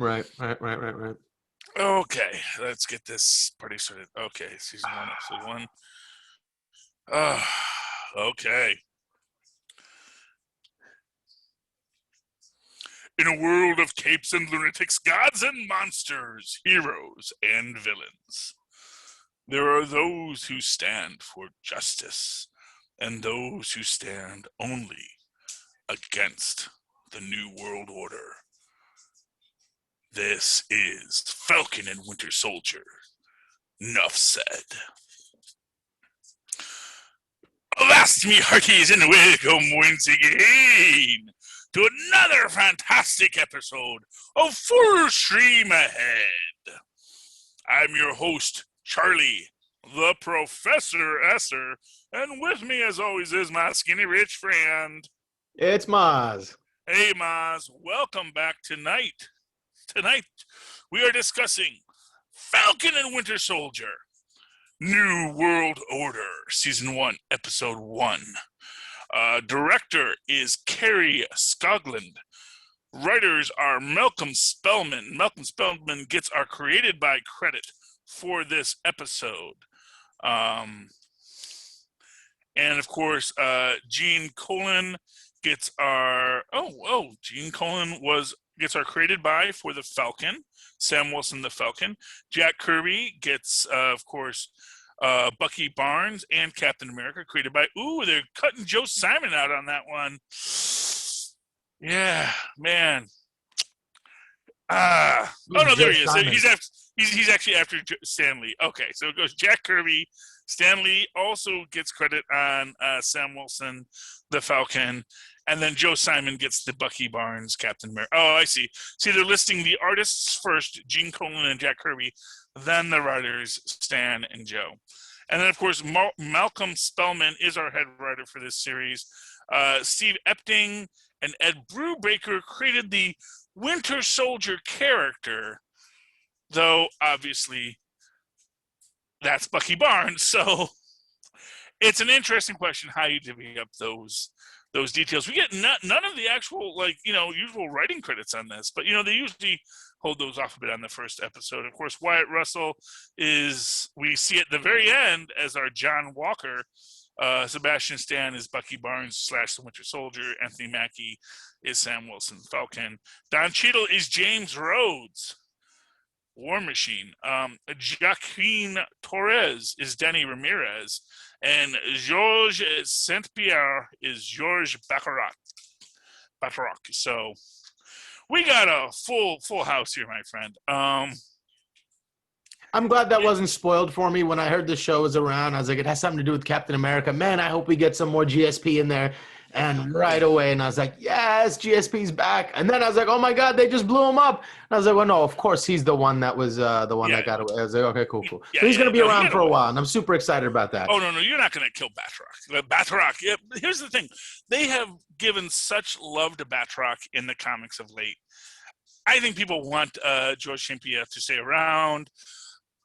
Right. Okay, let's get this party started. Okay, season 1, episode 1. Okay. In a world of capes and lunatics, gods and monsters, heroes and villains, there are those who stand for justice and those who stand only against the New World Order. This is Falcon and Winter Soldier. Nuff said. Avast me hearties and welcome once again to another fantastic episode of Full Stream Ahead. I'm your host, Charlie, the Professor Esser, and with me as always is my skinny rich friend. It's Mozz. Hey Mozz, welcome back tonight. Tonight we are discussing Falcon and Winter Soldier, New World Order, Season 1, Episode 1. Director is Kerry Skoglund. Writers are Malcolm Spellman. Malcolm Spellman gets our created by credit for this episode. And of course, Gene Colan gets our... Gene Colan gets our created by for the Falcon. Sam Wilson, the Falcon. Jack Kirby gets, of course... Bucky Barnes and Captain America, created by... they're cutting Joe Simon out on that one. Yeah, man. There he is. He's actually after Stan Lee. Okay, so it goes Jack Kirby. Stan Lee also gets credit on Sam Wilson, the Falcon. And then Joe Simon gets the Bucky Barnes, Captain America. Oh, I see. See, they're listing the artists first, Gene Colan and Jack Kirby, then the writers, Stan and Joe. And then, of course, Malcolm Spellman is our head writer for this series. Steve Epting and Ed Brubaker created the Winter Soldier character, though, obviously, that's Bucky Barnes. So it's an interesting question how you divvy up those details. We get none of the actual, usual writing credits on this, but, they usually hold those off a bit on the first episode. Of course, Wyatt Russell we see at the very end as our John Walker. Sebastian Stan is Bucky Barnes / the Winter Soldier. Anthony Mackie is Sam Wilson, Falcon. Don Cheadle is James Rhodes, War Machine. Joaquin Torres is Denny Ramirez. And Georges Saint-Pierre is Georges Bacharach. So we got a full house here, my friend. I'm glad that wasn't spoiled for me when I heard the show was around. I was like, it has something to do with Captain America. Man, I hope we get some more GSP in there. And right away, and I was like, yes, GSP's back. And then I was like, oh my God, they just blew him up. And I was like, well, no, of course he's the one that was that got away. I was like, okay, cool. Yeah, so he's going to be around for a while, and I'm super excited about that. Oh, no, you're not going to kill Batroc. Batroc, here's the thing. They have given such love to Batroc in the comics of late. I think people want George St. Pierre to stay around.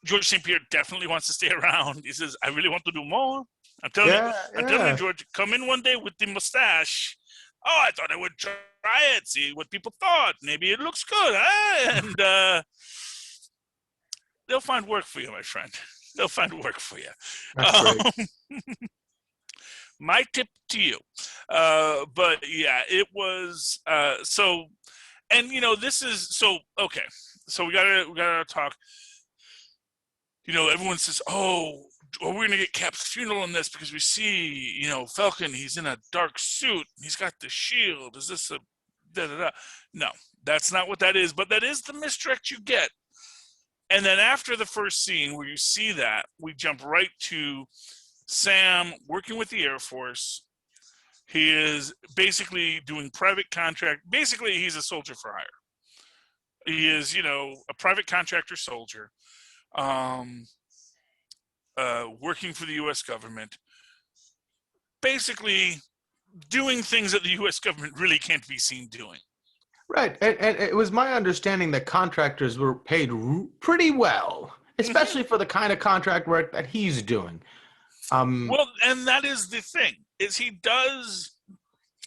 George St. Pierre definitely wants to stay around. He says, I really want to do more. I'm telling you, George, come in one day with the mustache. Oh, I thought I would try it, see what people thought. Maybe it looks good, huh? And they'll find work for you, my friend. They'll find work for you. That's great. My tip to you. But yeah, it was so. And this is so okay. So we gotta talk. Everyone says, we're going to get Cap's funeral in this because we see, Falcon, he's in a dark suit. He's got the shield. Is this a da-da-da? No, that's not what that is. But that is the misdirect you get. And then after the first scene where you see that, we jump right to Sam working with the Air Force. He is basically doing private contract. Basically, he's a soldier for hire. He is, a private contractor soldier. Working for the U.S. government, basically doing things that the U.S. government really can't be seen doing. Right, and it was my understanding that contractors were paid pretty well, especially for the kind of contract work that he's doing. Well, and that is the thing, is he does,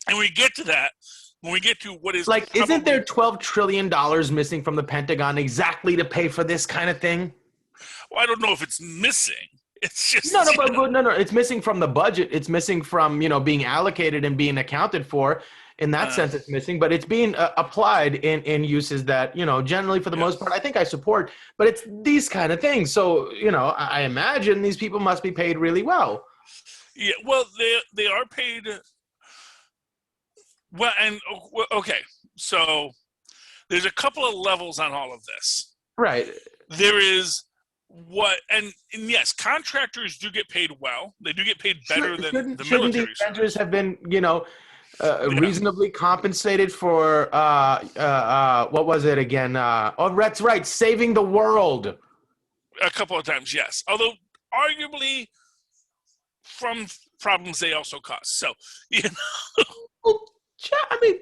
and we get to that, when we get to what is like, probably, isn't there $12 trillion missing from the Pentagon exactly to pay for this kind of thing? well, I don't know if it's missing. It's just no, it's missing from the budget. It's missing from, being allocated and being accounted for. In that sense, it's missing, but it's being applied in uses that, generally for the most part, I think I support, but it's these kind of things. So, I imagine these people must be paid really well. Yeah, well, they are paid well, and okay, so there's a couple of levels on all of this. Right. There is and yes, contractors do get paid well. They do get paid better than the military. The Avengers have been, reasonably compensated for what was it again? That's right, saving the world. A couple of times, yes. Although arguably from problems they also cause. So, I mean,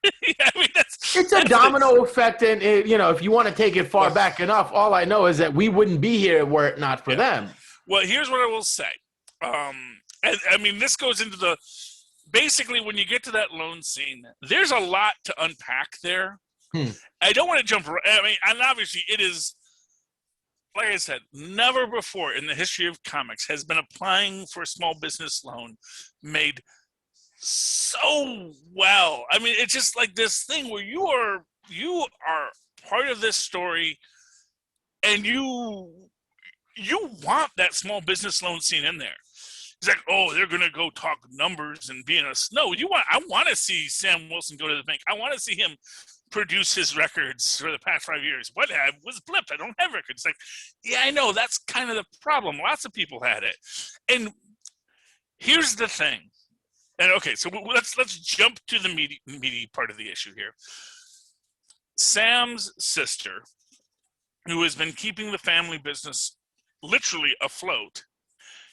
it's a domino effect, and if you want to take it far back enough, all I know is that we wouldn't be here were it not for them. Well, here's what I will say. This goes into basically when you get to that loan scene, there's a lot to unpack there. I don't want to jump. And obviously it is, like I said, never before in the history of comics has been applying for a small business loan made so well. I mean, it's just like this thing where you are part of this story, and you want that small business loan scene in there. It's like, oh, they're gonna go talk numbers and be in us. No, I want to see Sam Wilson go to the bank. I want to see him produce his records for the past 5 years. What was blipped? I don't have records. Like, yeah, I know that's kind of the problem. Lots of people had it, and here's the thing. And okay, so let's jump to the meaty part of the issue here. Sam's sister, who has been keeping the family business literally afloat,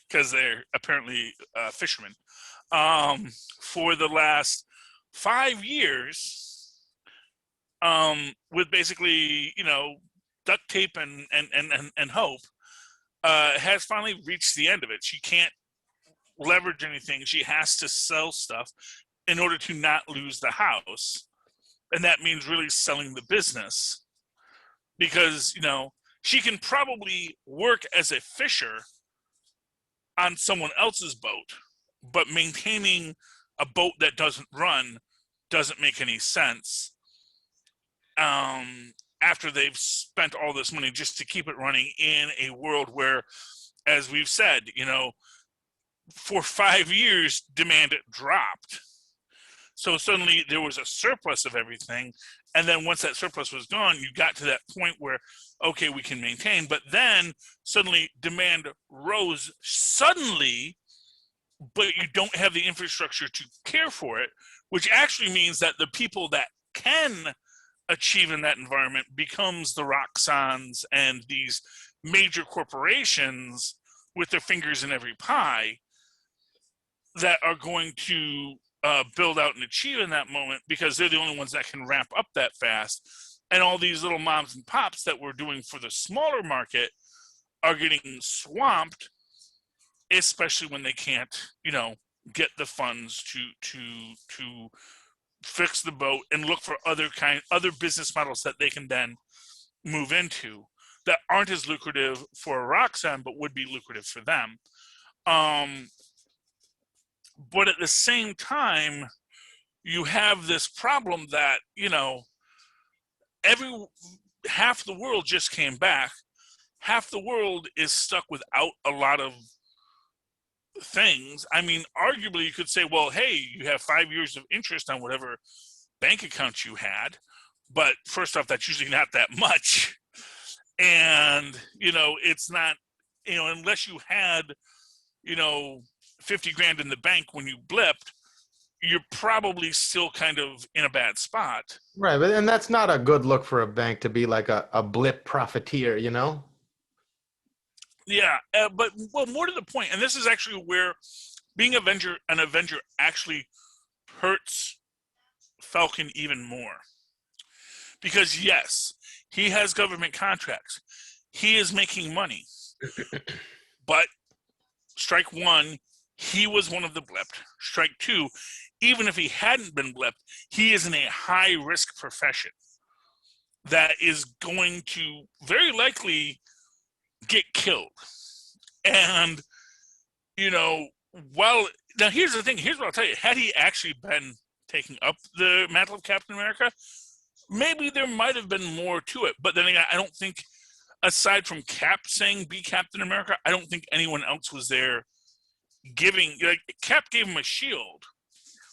because they're apparently fishermen, for the last 5 years, with basically, duct tape and hope, has finally reached the end of it. She can't leverage anything. She has to sell stuff in order to not lose the house, and that means really selling the business, because she can probably work as a fisher on someone else's boat, but maintaining a boat that doesn't run doesn't make any sense after they've spent all this money just to keep it running in a world where, as we've said, for 5 years, demand dropped. So suddenly there was a surplus of everything. And then once that surplus was gone, you got to that point where, okay, we can maintain. But then suddenly demand rose suddenly, but you don't have the infrastructure to care for it, which actually means that the people that can achieve in that environment becomes the Roxxons and these major corporations with their fingers in every pie that are going to build out and achieve in that moment, because they're the only ones that can ramp up that fast. And all these little moms and pops that we're doing for the smaller market are getting swamped, especially when they can't, get the funds to fix the boat and look for other business models that they can then move into that aren't as lucrative for Roxanne, but would be lucrative for them. But at the same time, you have this problem that, half the world just came back. Half the world is stuck without a lot of things. I mean, arguably you could say, well, hey, you have 5 years of interest on whatever bank account you had. But first off, that's usually not that much. And, it's not, unless you had, 50 grand in the bank when you blipped, you're probably still kind of in a bad spot. Right. And that's not a good look for a bank to be like a blip profiteer, Yeah. But more to the point, and this is actually where being an Avenger actually hurts Falcon even more. Because yes, he has government contracts. He is making money. But strike one, he was one of the blipped. Strike two, even if he hadn't been blipped, he is in a high-risk profession that is going to very likely get killed. And, now here's the thing. Here's what I'll tell you. Had he actually been taking up the mantle of Captain America, maybe there might have been more to it. But then again, I don't think, aside from Cap saying be Captain America, I don't think anyone else was there Cap gave him a shield.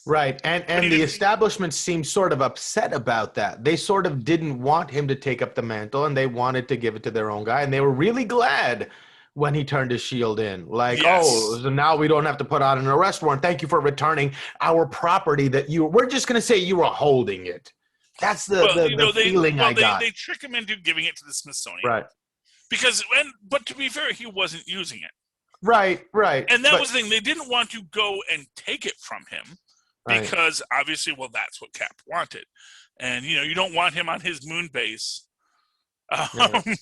Right. And the establishment seemed sort of upset about that. They sort of didn't want him to take up the mantle, and they wanted to give it to their own guy. And they were really glad when he turned his shield in. Yes. So now we don't have to put out an arrest warrant. Thank you for returning our property we're just going to say you were holding it. That's the feeling I got. They trick him into giving it to the Smithsonian. Right. But to be fair, he wasn't using it. Right. And that was the thing. They didn't want to go and take it from him because obviously, that's what Cap wanted. And, you don't want him on his moon base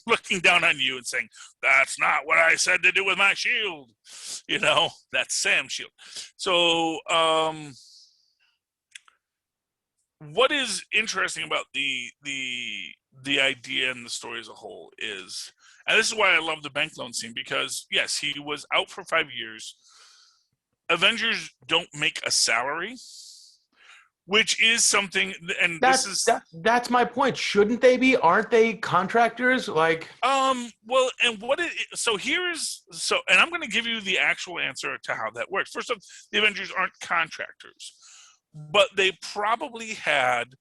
looking down on you and saying, that's not what I said to do with my shield. That's Sam's shield. So what is interesting about the idea and the story as a whole is, and this is why I love the bank loan scene, because yes, he was out for 5 years. Avengers don't make a salary, which is something, and that's my point. Shouldn't they be? Aren't they contractors? So and I'm going to give you the actual answer to how that works. First off, the Avengers aren't contractors, but they probably had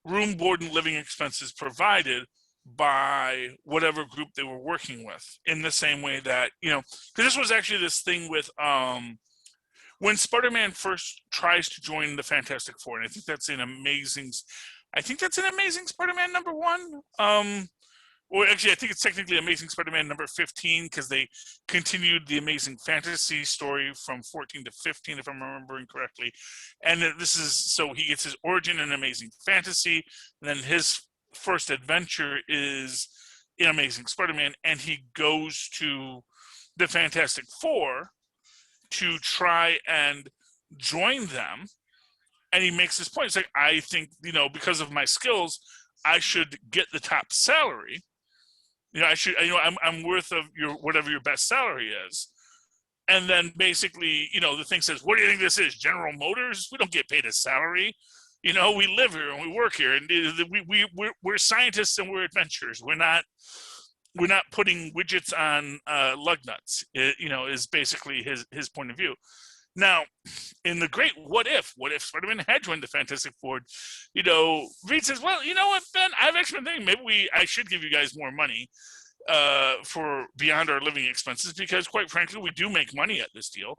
room, board, and living expenses provided by whatever group they were working with, in the same way that, because this was actually this thing with when Spider-Man first tries to join the Fantastic Four, and I think that's an amazing Spider-Man #1. Or actually, I think it's technically Amazing Spider-Man #15, because they continued the Amazing Fantasy story from 14 to 15, if I'm remembering correctly. And so he gets his origin in Amazing Fantasy, and then his first adventure is in Amazing Spider-Man, and he goes to the Fantastic Four to try and join them. And he makes this point. It's like, I think, because of my skills, I should get the top salary. I'm worth of whatever your best salary is. And then basically, the thing says, what do you think this is? General Motors? We don't get paid a salary. We live here and we work here, and we're scientists and we're adventurers. We're not putting widgets on lug nuts. Is basically his point of view. Now, in the great what if Spider-Man had joined the Fantastic Four, Reed says, well, you know what, Ben, I've actually been thinking maybe I should give you guys more money for beyond our living expenses, because quite frankly, we do make money at this deal.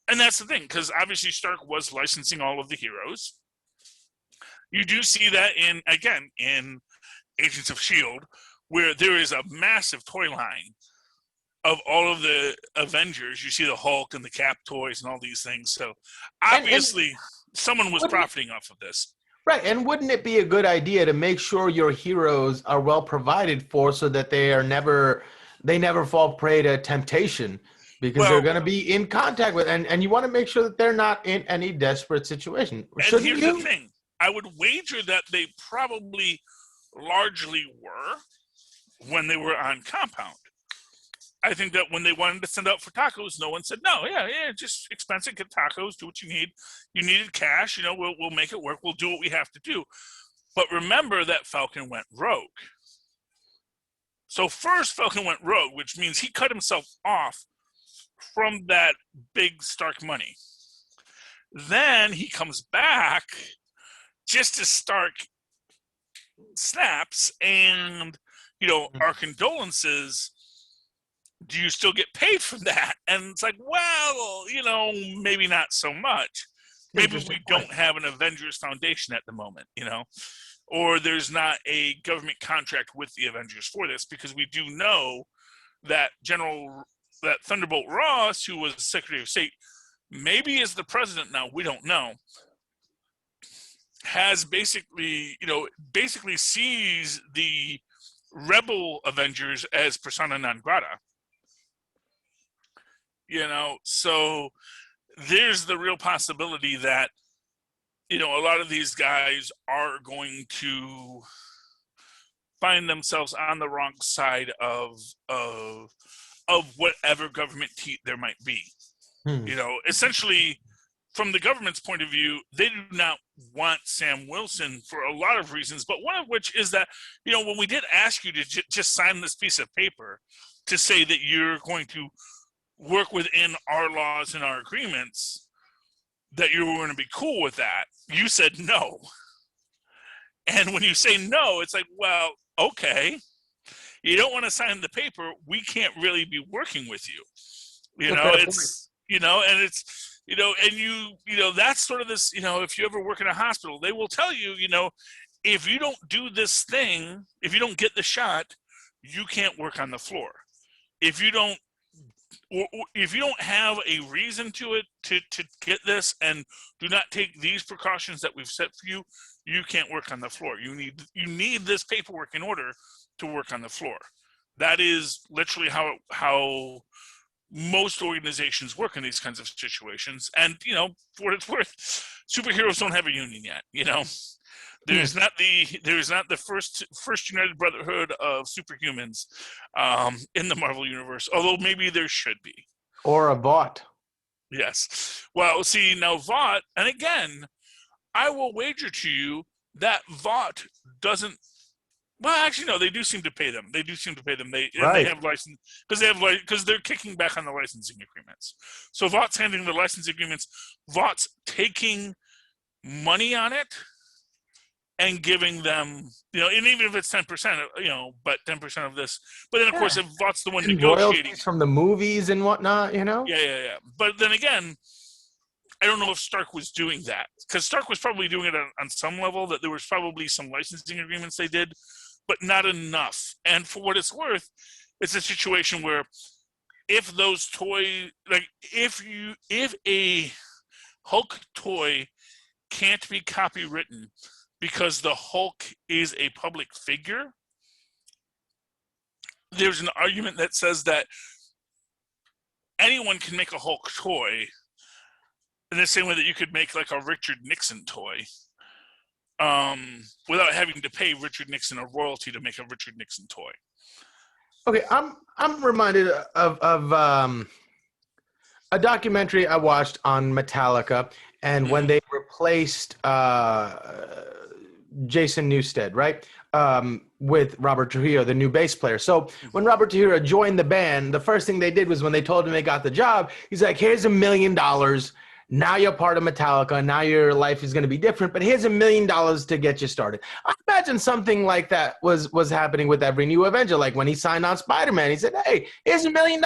And that's the thing, because obviously Stark was licensing all of the heroes. You do see that in Agents of S.H.I.E.L.D., where there is a massive toy line of all of the Avengers. You see the Hulk and the Cap toys and all these things. So obviously someone was profiting off of this. Right. And wouldn't it be a good idea to make sure your heroes are well provided for, so that they never fall prey to temptation, because they're going to be in contact with, and you want to make sure that they're not in any desperate situation. And here's the thing. I would wager that they probably largely were when they were on Compound. I think that when they wanted to send out for tacos, no one said no. Yeah, just expense it, get tacos, do what you need. You needed cash, we'll make it work. We'll do what we have to do. But remember that Falcon went rogue. So first Falcon went rogue, which means he cut himself off from that big Stark money. Then he comes back just as Stark snaps, and our condolences. Do you still get paid for that? And it's like, well, maybe not so much. Maybe we don't have an Avengers Foundation at the moment, or there's not a government contract with the Avengers for this, because we do know that that Thunderbolt Ross, who was Secretary of State, maybe is the president now, we don't know, has basically sees the rebel Avengers as persona non grata. So there's the real possibility that a lot of these guys are going to find themselves on the wrong side of whatever government teat there might be. Essentially, from the government's point of view, they do not want Sam Wilson for a lot of reasons, but one of which is that, when we did ask you to just sign this piece of paper to say that you're going to work within our laws and our agreements, that you were going to be cool with that, you said no. And when you say no, it's like, well, okay, you don't want to sign the paper, we can't really be working with you. It's, and it's, and that's sort of this, if you ever work in a hospital, they will tell you, if you don't do this thing, if you don't get the shot, you can't work on the floor. If you don't have a reason to get this and do not take these precautions that we've set for you, you can't work on the floor. You need this paperwork in order to work on the floor. That is literally how most organizations work in these kinds of situations. And, for what it's worth, superheroes don't have a union yet, There's not the first United Brotherhood of superhumans in the Marvel Universe, although maybe there should be. Or a Vought. Yes. Well, see, now Vought, and again, I will wager to you that Vought doesn't. Well, actually, no. They do seem to pay them. They have license because they're kicking back on the licensing agreements. So Vaught's handling the license agreements. Vaught's taking money on it and giving them, and even if it's 10%, but 10% of this. But then, of course, if Vaught's the one and negotiating royalties from the movies and whatnot, Yeah. But then again, I don't know if Stark was doing that, because Stark was probably doing it on some level, that there was probably some licensing agreements they did, but not enough. And for what it's worth, it's a situation where if those toys, like if a Hulk toy can't be copywritten because the Hulk is a public figure, there's an argument that says that anyone can make a Hulk toy in the same way that you could make like a Richard Nixon toy, without having to pay Richard Nixon a royalty to make a Richard Nixon toy. Okay, I'm reminded of a documentary I watched on Metallica, and when they replaced Jason Newsted, right, with Robert Trujillo, the new bass player. So when Robert Trujillo joined the band, the first thing they did was when they told him they got the job, he's like, here's $1 million. Now you're part of Metallica. Now your life is going to be different, but here's $1 million to get you started. I imagine something like that was happening with every new Avenger. Like when he signed on Spider-Man, he said, hey, here's $1 million.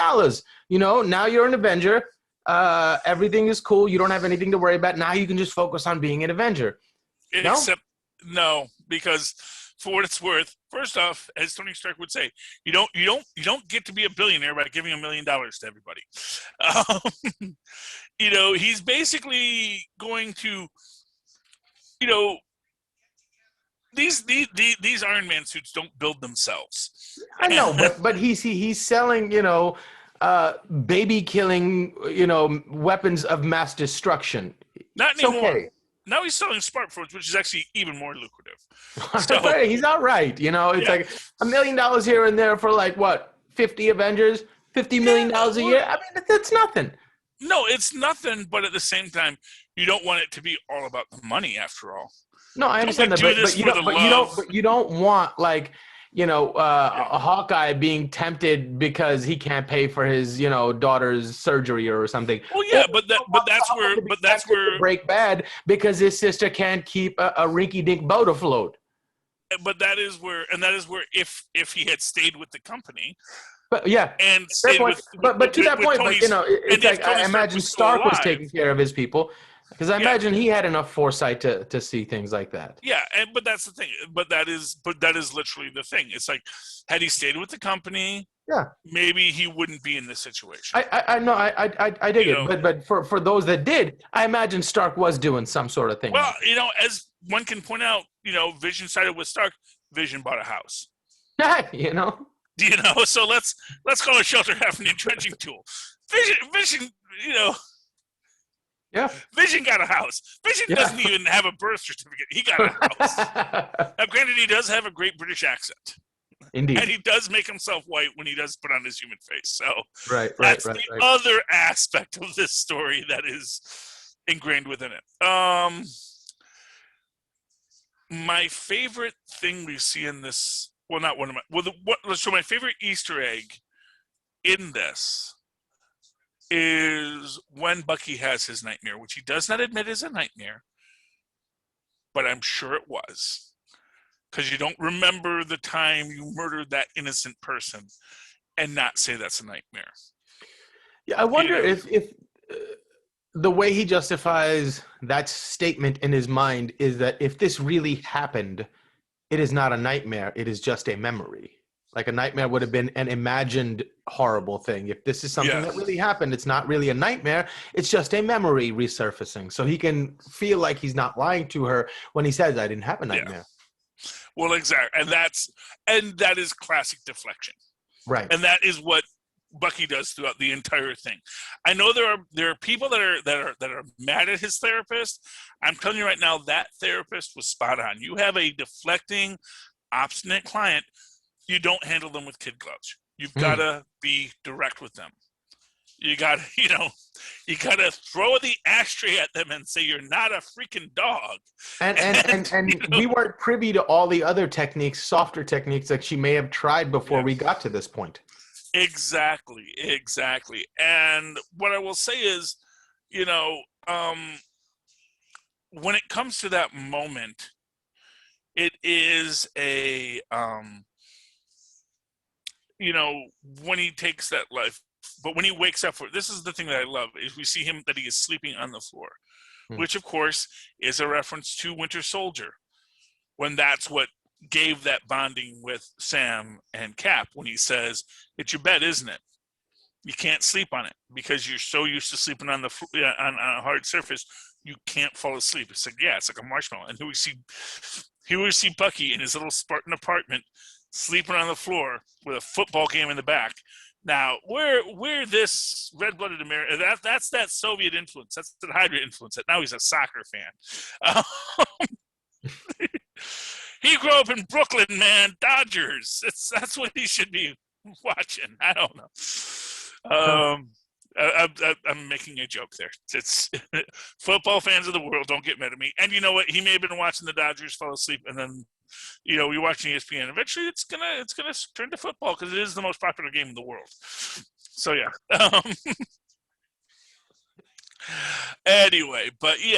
Now you're an Avenger. Everything is cool. You don't have anything to worry about. Now you can just focus on being an Avenger. No, because for what it's worth, first off, as Tony Stark would say, you don't get to be a billionaire by giving $1 million to everybody. He's basically going to, these Iron Man suits don't build themselves. I know, but he's selling, baby killing, weapons of mass destruction. Not anymore. Okay. Now he's selling spark forwards, which is actually even more lucrative. So, he's all right. It's like $1 million here and there for like what, 50 Avengers, $50 million a year. I mean, that's nothing. No, it's nothing. But at the same time, you don't want it to be all about the money. After all, no, I understand that. But you don't want like a Hawkeye being tempted because he can't pay for his daughter's surgery or something. Well, yeah, but that's where break bad because his sister can't keep a rinky-dink boat afloat. But that is where if he had stayed with the company. But yeah, and stayed with, but to that point, Tony's, it's like I imagine Stark was taking care of his people. Because I imagine he had enough foresight to see things like that. Yeah, but that's the thing. But that is literally the thing. It's like, had he stayed with the company, maybe he wouldn't be in this situation. I know, I dig it. But for those that did, I imagine Stark was doing some sort of thing. Well, as one can point out, Vision sided with Stark. Vision bought a house. So let's call a shelter half an entrenching tool. Vision, Yeah. Vision got a house. Vision doesn't even have a birth certificate. He got a house. Now, granted, he does have a great British accent. Indeed. And he does make himself white when he does put on his human face. So that's the other aspect of this story that is ingrained within it. My favorite thing we see in this, well, not one of my, so my favorite Easter egg in this is when Bucky has his nightmare, which he does not admit is a nightmare, but I'm sure it was. Because you don't remember the time you murdered that innocent person and not say that's a nightmare. Yeah, I wonder if the way he justifies that statement in his mind is that if this really happened, it is not a nightmare, it is just a memory. Like a nightmare would have been an imagined horrible thing. If this is something that really happened, it's not really a nightmare. It's just a memory resurfacing. So he can feel like he's not lying to her when he says, I didn't have a nightmare. Yeah. Well, exactly. And that is classic deflection. Right. And that is what Bucky does throughout the entire thing. I know there are people that are mad at his therapist. I'm telling you right now, that therapist was spot on. You have a deflecting, obstinate client, you don't handle them with kid gloves. You've got to be direct with them. You got to throw the ashtray at them and say, you're not a freaking dog. And we weren't privy to all the other techniques, softer techniques that she may have tried before we got to this point. Exactly. And what I will say is, when it comes to that moment, it is a, when he takes that life, but when he wakes up this is the thing that I love, is we see him that he is sleeping on the floor, which of course is a reference to Winter Soldier, when that's what gave that bonding with Sam and Cap, when he says, it's your bed, isn't it? You can't sleep on it because you're so used to sleeping on on a hard surface, you can't fall asleep. It's like, it's like a marshmallow. And here we see Bucky in his little Spartan apartment, sleeping on the floor with a football game in the back. Now, we're this red-blooded American. That's that Soviet influence. That's the Hydra influence. Now he's a soccer fan. He grew up in Brooklyn, man. Dodgers. That's what he should be watching. I don't know. I'm making a joke there. It's football fans of the world, don't get mad at me. And you know what? He may have been watching the Dodgers, fall asleep, and then you're watching ESPN. Eventually, it's gonna turn to football because it is the most popular game in the world. So anyway, but he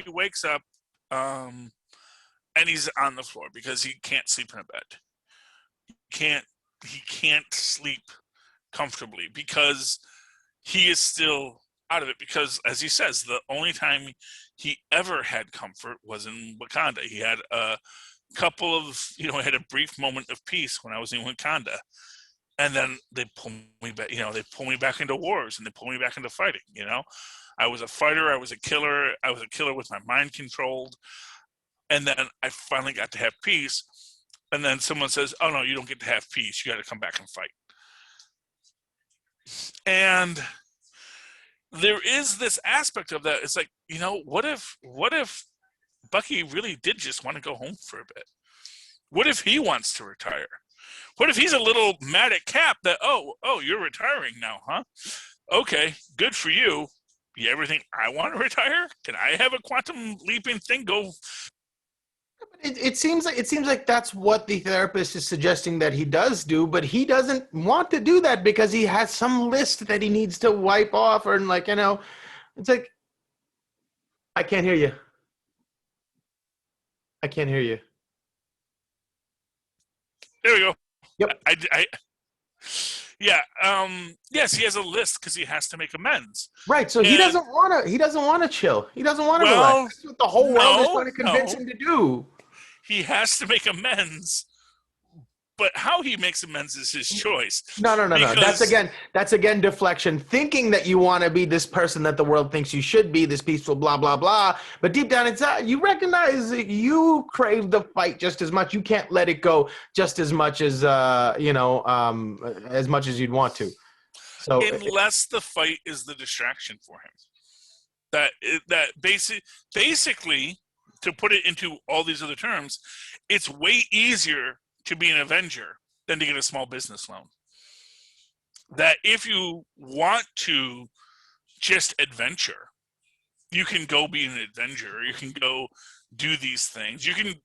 wakes up, and he's on the floor because he can't sleep in a bed. He can't sleep comfortably because he is still out of it, because as he says, the only time he ever had comfort was in Wakanda. He had a couple of, had a brief moment of peace when I was in Wakanda, and then they pull me back, they pull me back into wars and they pull me back into fighting. I was a fighter, I was a killer with my mind controlled, and then I finally got to have peace, and then someone says, oh no, you don't get to have peace, you got to come back and fight. And there is this aspect of that. It's like, what if Bucky really did just want to go home for a bit? What if he wants to retire? What if he's a little mad at Cap that, oh, you're retiring now, huh? Okay, good for you. You ever think I want to retire? Can I have a quantum leaping thing go? It seems like that's what the therapist is suggesting that he does do, but he doesn't want to do that because he has some list that he needs to wipe off, or it's like, I can't hear you. There we go. Yep. Yes, he has a list because he has to make amends. Right. So he doesn't want to chill. He doesn't want to relax. That's what the whole world is trying to convince him to do. He has to make amends, but how he makes amends is his choice. No. That's again deflection. Thinking that you want to be this person that the world thinks you should be, this peaceful blah blah blah. But deep down inside, you recognize that you crave the fight just as much. You can't let it go just as much as as much as you'd want to. So unless the fight is the distraction for him. That basically, to put it into all these other terms, it's way easier to be an Avenger than to get a small business loan. That if you want to just adventure, you can go be an Avenger. You can go do these things. He can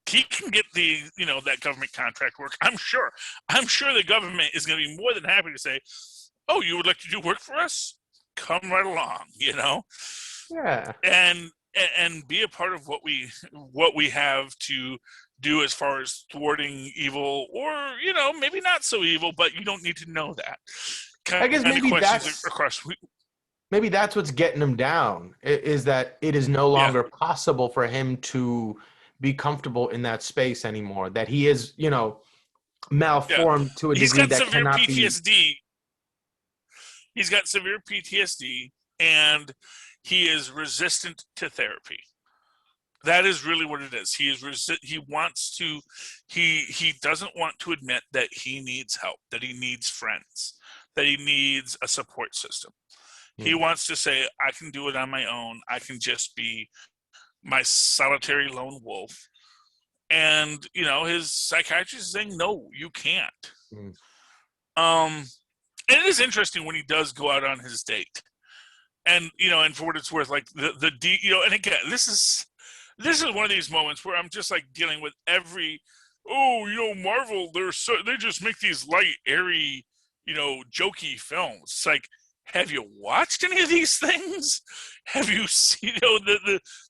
get the, that government contract work. I'm sure the government is going to be more than happy to say, oh, you would like to do work for us? Come right along, Yeah. And be a part of what we have to do as far as thwarting evil, or maybe not so evil, but you don't need to know that. I guess maybe that's what's getting him down, is that it is no longer possible for him to be comfortable in that space anymore, that he is, malformed to a degree that cannot be. He's got severe PTSD, and he is resistant to therapy. That is really what it is. He doesn't want to admit that he needs help, that he needs friends, that he needs a support system. He wants to say, I can do it on my own. I can just be my solitary lone wolf. And, his psychiatrist is saying, no, you can't. And it is interesting when he does go out on his date. And, and for what it's worth, like and again, this is one of these moments where I'm just like dealing with every, Marvel, they just make these light, airy, jokey films. It's like, have you watched any of these things? Have you seen,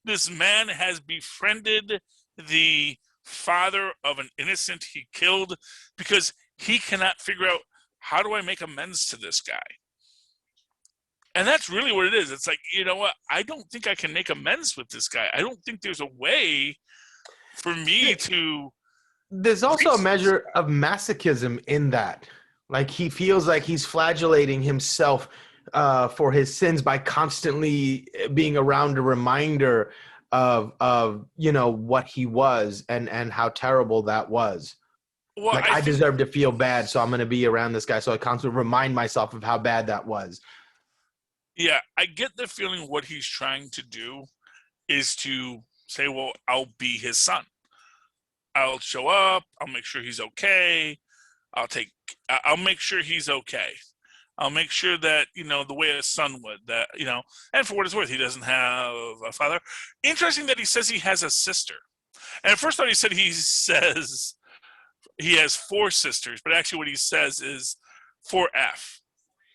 this man has befriended the father of an innocent he killed because he cannot figure out, how do I make amends to this guy? And that's really what it is. It's like, you know what? I don't think I can make amends with this guy. I don't think there's a way for me to... There's also a measure of masochism in that. Like, he feels like he's flagellating himself for his sins by constantly being around a reminder of what he was and how terrible that was. Well, like, I deserve to feel bad, so I'm going to be around this guy, so I constantly remind myself of how bad that was. Yeah, I get the feeling what he's trying to do is to say, well, I'll be his son. I'll show up. I'll make sure he's okay. I'll make sure he's okay. I'll make sure that, the way a son would, that, and for what it's worth, he doesn't have a father. Interesting that he says he has a sister. And at first thought he says he has 4 sisters, but actually what he says is 4F.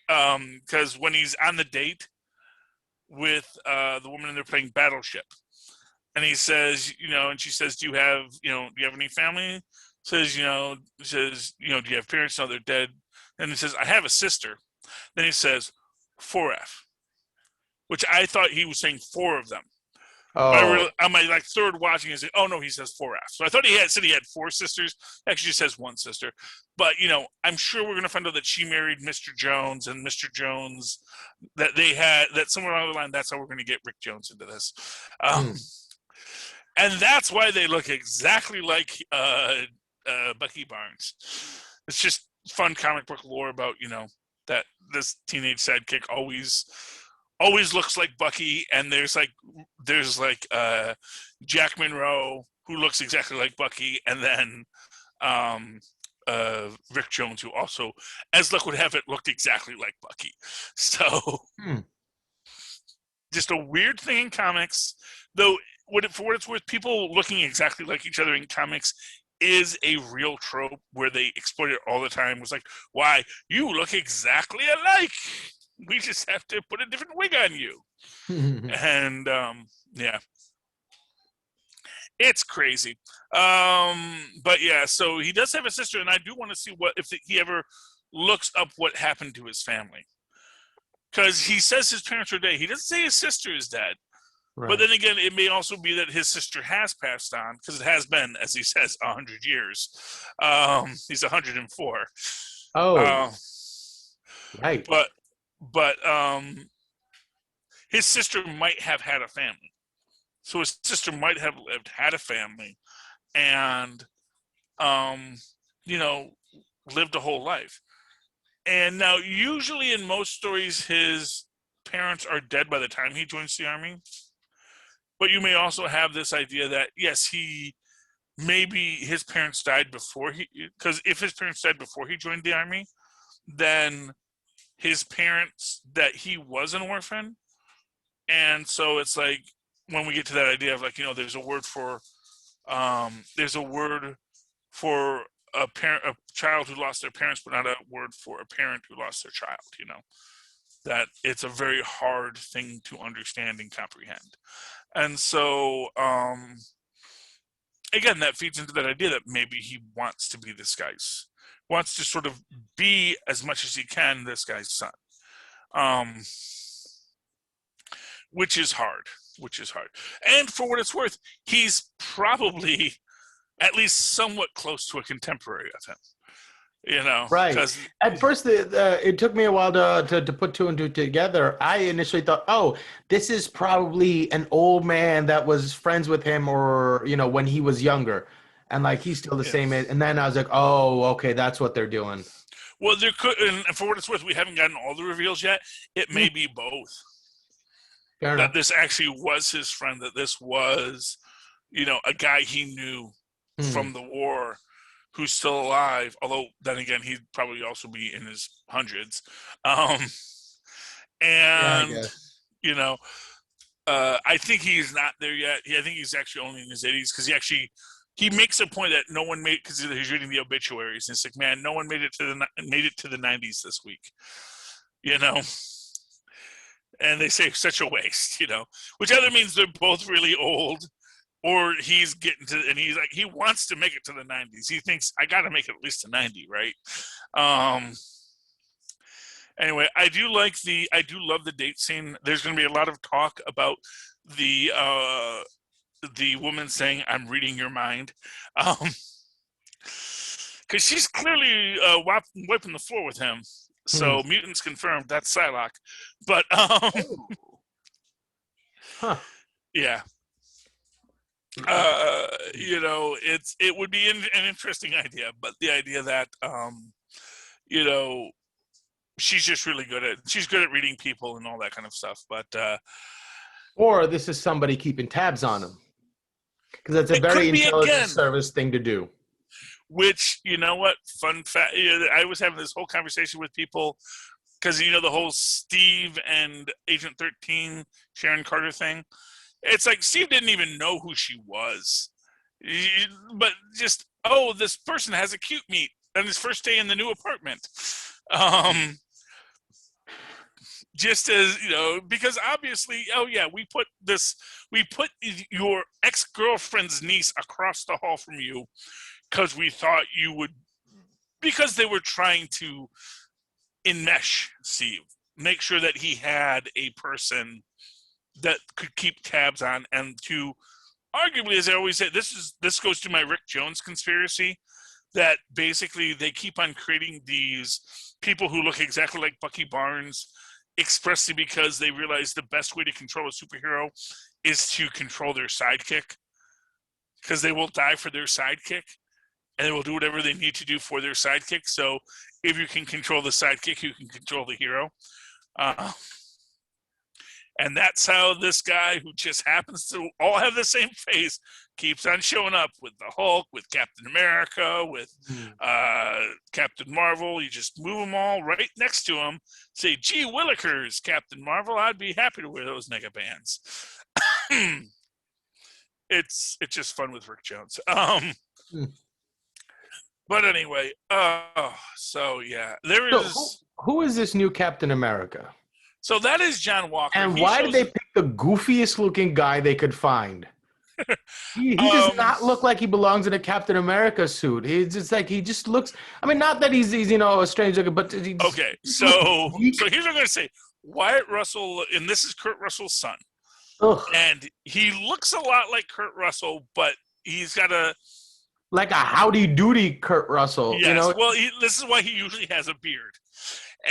Because when he's on the date with the woman and they're playing Battleship, and he says, and she says, do you have any family? Says, do you have parents? No, they're dead. And he says, I have a sister. Then he says, 4F, which I thought he was saying 4 of them. Oh. On my third watching, is oh no, he says 4F. So I thought he said he had 4 sisters. Actually, he says 1 sister. But I'm sure we're going to find out that she married Mr. Jones, and Mr. Jones that somewhere along the line, that's how we're going to get Rick Jones into this. And that's why they look exactly like Bucky Barnes. It's just fun comic book lore about that this teenage sidekick always looks like Bucky, and there's Jack Monroe, who looks exactly like Bucky, and then Rick Jones, who also, as luck would have it, looked exactly like Bucky. So just a weird thing in comics, though. For what it's worth, people looking exactly like each other in comics is a real trope where they exploit it all the time. It's like, why, you look exactly alike. We just have to put a different wig on you. And yeah, it's crazy. But yeah, so he does have a sister, and I do want to see if he ever looks up what happened to his family, because he says his parents are dead. He doesn't say his sister is dead. Right. But then again, it may also be that his sister has passed on, because it has been, as he says, 100 years. He's 104. Oh, right. But his sister might have had a family. So his sister might have had a family, and lived a whole life. And now, usually in most stories, his parents are dead by the time he joins the Army. But you may also have this idea that, yes, maybe his parents died before because if his parents died before he joined the Army, then his parents, that he was an orphan. And so it's like, when we get to that idea of like, there's a word for a child who lost their parents, but not a word for a parent who lost their child, that it's a very hard thing to understand and comprehend. And so, again, that feeds into that idea that maybe he wants to be wants to sort of be, as much as he can, this guy's son. Which is hard. And for what it's worth, he's probably at least somewhat close to a contemporary of him. Right. At first, it took me a while to put two and two together. I initially thought, oh, this is probably an old man that was friends with him, or when he was younger, and like he's still the same age. And then I was like, oh, okay, that's what they're doing. Well, there could, and for what it's worth, we haven't gotten all the reveals yet. It may be both. Fair enough. That this actually was his friend. That this was, a guy he knew from the war, who's still alive, although then again, he'd probably also be in his hundreds. I think he's not there yet. I think he's actually only in his 80s, because he makes a point that no one made, because he's reading the obituaries, and it's like, man, no one made it to the 90s this week, and they say such a waste, which either means they're both really old, or he's getting to, and he's like, he wants to make it to the 90s. He thinks, I got to make it at least to 90, right? Anyway, I do love the date scene. There's going to be a lot of talk about the woman saying, "I'm reading your mind," because she's clearly wiping the floor with him. So mutants confirmed that's Psylocke, but yeah. It would be an interesting idea, but the idea that she's just really she's good at reading people and all that kind of stuff. But or this is somebody keeping tabs on him, because that's a very intelligent service thing to do. Which, what, fun fact, I was having this whole conversation with people, because the whole Steve and Agent 13 Sharon Carter thing. It's like Steve didn't even know who she was, but just, this person has a cute meet on his first day in the new apartment. Just as, because obviously, we put your ex-girlfriend's niece across the hall from you because we thought you would, because they were trying to enmesh Steve, make sure that he had a person that could keep tabs on, and to arguably, as I always say, this goes to my Rick Jones conspiracy, that basically they keep on creating these people who look exactly like Bucky Barnes expressly because they realize the best way to control a superhero is to control their sidekick, because they will die for their sidekick and they will do whatever they need to do for their sidekick. So if you can control the sidekick, you can control the hero. And that's how this guy, who just happens to all have the same face, keeps on showing up with the Hulk, with Captain America, with Captain Marvel. You just move them all right next to him. Say, gee willikers, Captain Marvel, I'd be happy to wear those nega bands. It's just fun with Rick Jones. But anyway, so yeah, there is. So who is this new Captain America? So that is John Walker. And why did they pick the goofiest looking guy they could find? He does not look like he belongs in a Captain America suit. He's just like, he just looks, I mean, not that he's a strange looking, but okay. So here's what I'm going to say. Wyatt Russell, and this is Kurt Russell's son. Ugh. And he looks a lot like Kurt Russell, but he's got like a howdy doody Kurt Russell. Yes. Well, this is why he usually has a beard,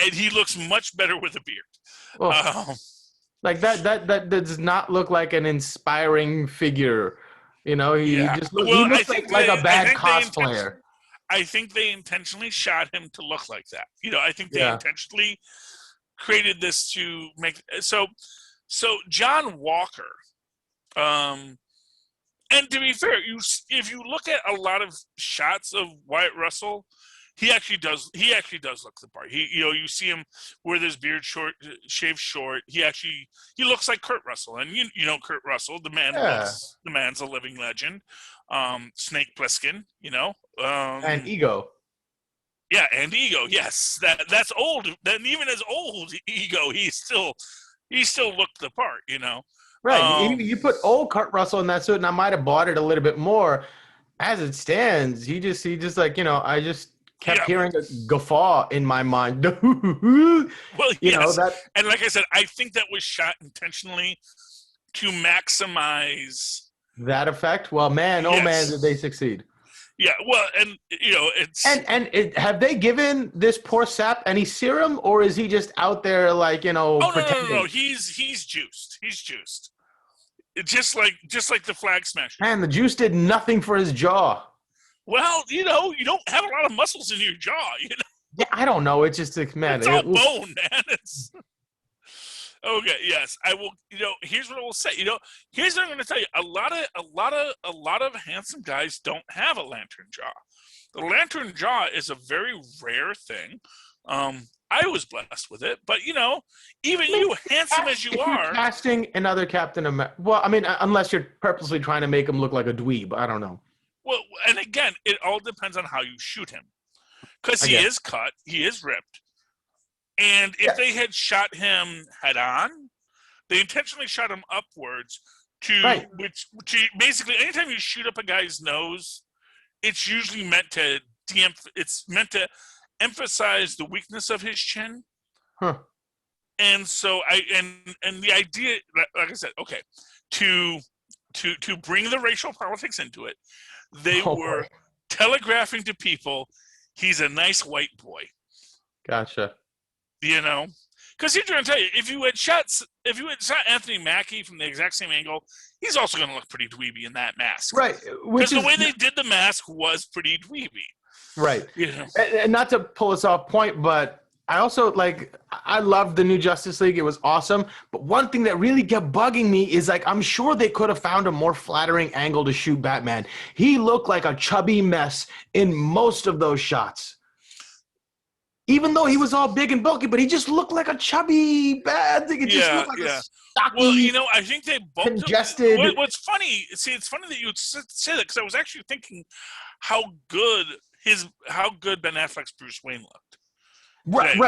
and he looks much better with a beard. Like that does not look like an inspiring figure. He just looks like a bad cosplayer. I think they intentionally shot him to look like that. I think they intentionally created this to make so John Walker. And to be fair, if you look at a lot of shots of Wyatt Russell, he actually does look the part. You see him with his beard shaved short. He looks like Kurt Russell, and you know Kurt Russell, the man's a living legend. Snake Plissken, and Ego. Yeah, and Ego. Yes, that's old. Then even as old Ego, he still looked the part. Right. You put old Kurt Russell in that suit, and I might have bought it a little bit more. As it stands, he just like, I just kept hearing a guffaw in my mind. Well, yes. That. And like I said, I think that was shot intentionally to maximize that effect. Well, man, oh man, did they succeed. Yeah, well, and it's have they given this poor sap any serum, or is he just out there like pretending? No. He's juiced. He's juiced. It's just like the Flag Smasher. Man, the juice did nothing for his jaw. Well, you don't have a lot of muscles in your jaw. Yeah, I don't know. It's just man. It's all bone, man. It's okay. Yes, I will. Here's what I will say. Here's what I'm going to tell you. A lot of handsome guys don't have a lantern jaw. The lantern jaw is a very rare thing. I was blessed with it, but even you, handsome as you are, casting another Captain America. Well, I mean, unless you're purposely trying to make him look like a dweeb, I don't know. Well, and again, it all depends on how you shoot him, because he is cut, he is ripped, and if they had shot him head on, they intentionally shot him upwards which basically anytime you shoot up a guy's nose, it's usually meant to emphasize the weakness of his chin. Huh. And so and the idea, like I said, okay, to bring the racial politics into it, they were telegraphing to people he's a nice white boy. Gotcha. Because here's what I'm tell you, if you had shot Anthony Mackie from the exact same angle, he's also going to look pretty dweeby in that mask. Right. Because the way they did the mask was pretty dweeby. Right. And not to pull us off point, but I also I loved the new Justice League. It was awesome. But one thing that really kept bugging me is I'm sure they could have found a more flattering angle to shoot Batman. He looked like a chubby mess in most of those shots. Even though he was all big and bulky, but he just looked like a chubby bad thing. It just looked like a stocky, I think they both congested. What's funny? See, it's funny that you would say that because I was actually thinking how good Ben Affleck's Bruce Wayne looked. Right.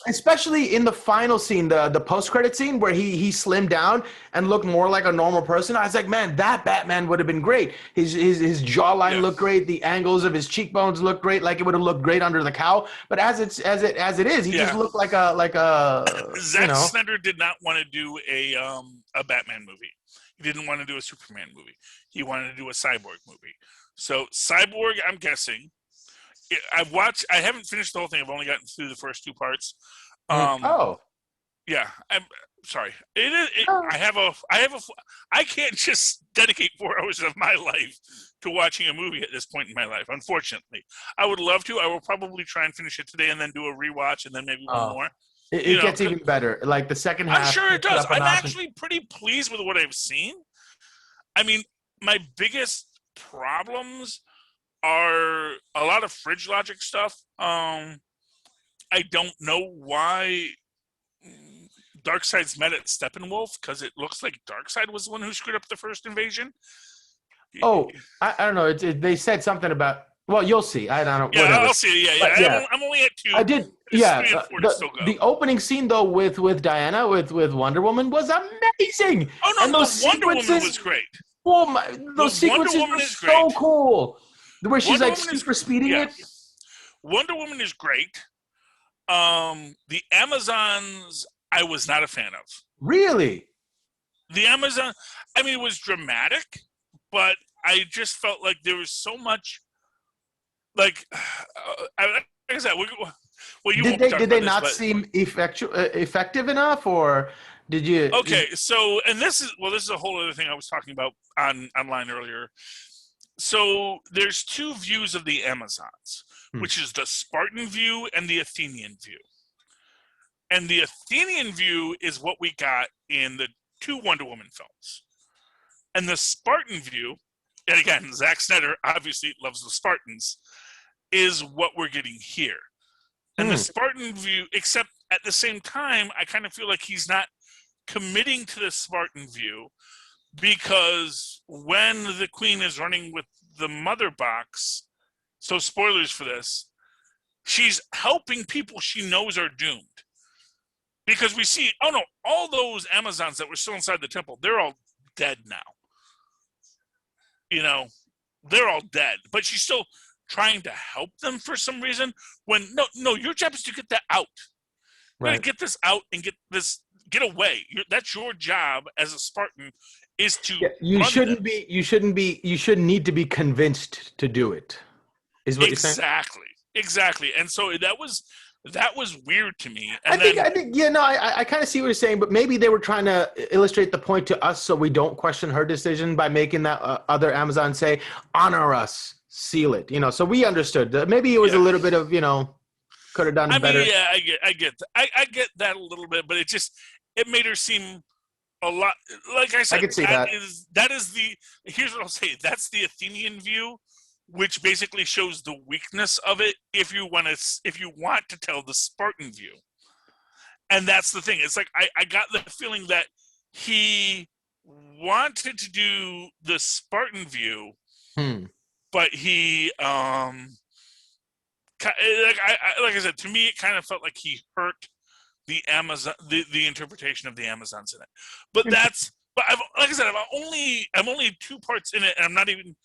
Especially in the final scene, the post-credit scene where he slimmed down and looked more like a normal person. I was like, man, that Batman would have been great. His jawline looked great. The angles of his cheekbones looked great. Like it would have looked great under the cowl. But as it is, he just looked like a Zack Snyder did not want to do a Batman movie. He didn't want to do a Superman movie. He wanted to do a Cyborg movie. So Cyborg, I'm guessing. I haven't finished the whole thing. I've only gotten through the first two parts. Yeah. I'm sorry. I can't just dedicate 4 hours of my life to watching a movie at this point in my life. Unfortunately, I would love to. I will probably try and finish it today and then do a rewatch and then maybe one more. It gets even better. Like the second half. I'm sure it does. I'm actually pretty pleased with what I've seen. I mean, my biggest problems are a lot of fridge logic stuff. I don't know why Darkseid's met at Steppenwolf, because it looks like Darkseid was the one who screwed up the first invasion. Oh, I don't know. They said something about. Well, you'll see. I don't know. Yeah, whatever. I'll see. Yeah. I'm only at 2. I did. The opening scene though with Diana with Wonder Woman was amazing. Oh no, and those Wonder Woman was great. Oh my! Those sequences were so cool. Where she's Wonder like Woman super speeding it. Wonder Woman is great. The Amazons, I was not a fan of. Really? The Amazon, I mean, it was dramatic, but I just felt like there was so much. Like I said, did they not seem effective enough, or did you? Okay, so this is a whole other thing I was talking about online earlier. So there's 2 views of the Amazons, which is the Spartan view and the Athenian view. And the Athenian view is what we got in the 2 Wonder Woman films. And the Spartan view, and again, Zack Snyder obviously loves the Spartans, is what we're getting here. And the Spartan view, except at the same time, I kind of feel like he's not committing to the Spartan view, because when the Queen is running with the Mother Box, so spoilers for this, she's helping people she knows are doomed. Because we see, oh no, all those Amazons that were still inside the temple, they're all dead now. You know, they're all dead. But she's still trying to help them for some reason. When, no, your job is to get that out. You gotta get this out and get away. That's your job as a Spartan, is to you shouldn't need to be convinced to do it, is what you're saying? Exactly. And so that was weird to me. And I kind of see what you're saying, but maybe they were trying to illustrate the point to us so we don't question her decision by making that other Amazon say, honor us, seal it. So we understood. Maybe it was a little bit of, could have done better. Yeah, I get that a little bit, but it made her seem a lot, like I said, I could see here's what I'll say. That's the Athenian view, which basically shows the weakness of it if you want to tell the Spartan view. And that's the thing. It's like I got the feeling that he wanted to do the Spartan view, but he like I said, to me it kind of felt like he hurt the Amazon, the interpretation of the Amazons in it. But like I said, I'm only 2 parts in it, and I'm not even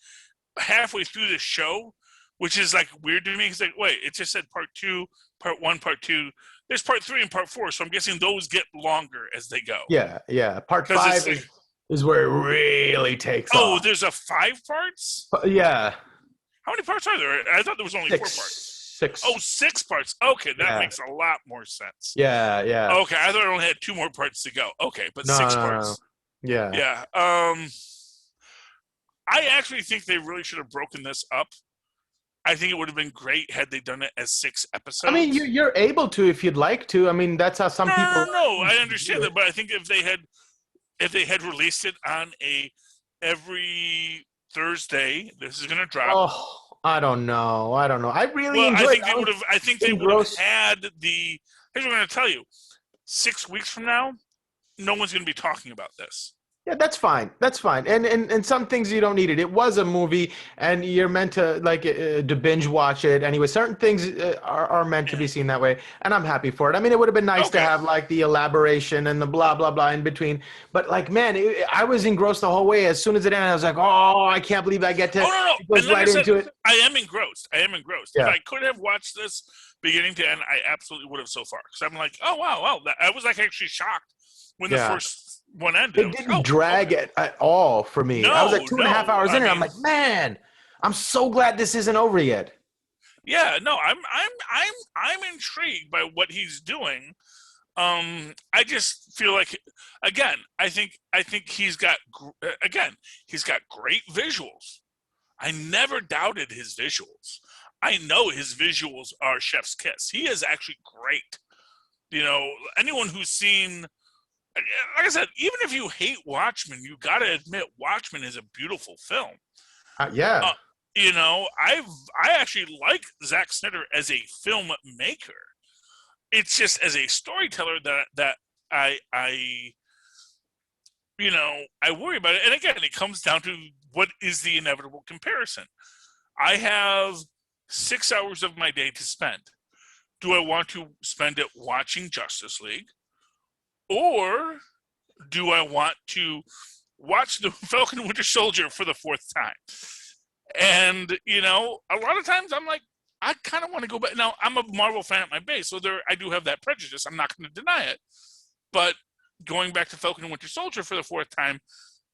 halfway through the show, which is like weird to me. It's like, wait, it just said part 2, part 1, part 2. There's part 3 and part 4, so I'm guessing those get longer as they go. Yeah. Part 5 is where it really takes off. Oh, there's a 5 parts? Yeah. How many parts are there? I thought there was only 4 parts. 6. Oh, 6 parts. Okay, that makes a lot more sense. Yeah. Okay, I thought I only had 2 more parts to go. Okay, but 6 parts. No. Yeah. I actually think they really should have broken this up. I think it would have been great had they done it as 6 episodes. I mean, you're able to if you'd like to. I mean, that's how some people. No, I understand that, but I think if they had released it on every Thursday, this is going to drop. Oh, I don't know. I really enjoyed. I think they would have had the. Here's what I'm going to tell you: 6 weeks from now, no one's going to be talking about this. Yeah, that's fine. And some things you don't need it. It was a movie, and you're meant to to binge watch it. Anyway, certain things are meant to be seen that way, and I'm happy for it. I mean, it would have been nice to have the elaboration and the blah blah blah in between. But man, I was engrossed the whole way. As soon as it ended, I was like, oh, I can't believe I get to. Go right into it. I am engrossed. Yeah. If I could have watched this beginning to end, I absolutely would have so far. Because I'm like, oh wow. I was actually shocked when the first one ended. It didn't drag it at all for me. I was like 2.5 hours in, and I'm like, man, I'm so glad this isn't over yet. Yeah, no, I'm intrigued by what he's doing. I just feel like, again, I think he's got great visuals. I never doubted his visuals. I know his visuals are chef's kiss. He is actually great. Anyone who's seen. Like I said, even if you hate Watchmen, you got to admit Watchmen is a beautiful film. Yeah. I actually like Zack Snyder as a filmmaker. It's just as a storyteller that I worry about it. And again, it comes down to what is the inevitable comparison. I have 6 hours of my day to spend. Do I want to spend it watching Justice League? Or do I want to watch the Falcon and Winter Soldier for the 4th time? And, a lot of times I'm like, I kind of want to go back. Now, I'm a Marvel fan at my base, so I do have that prejudice. I'm not going to deny it. But going back to Falcon and Winter Soldier for the 4th time,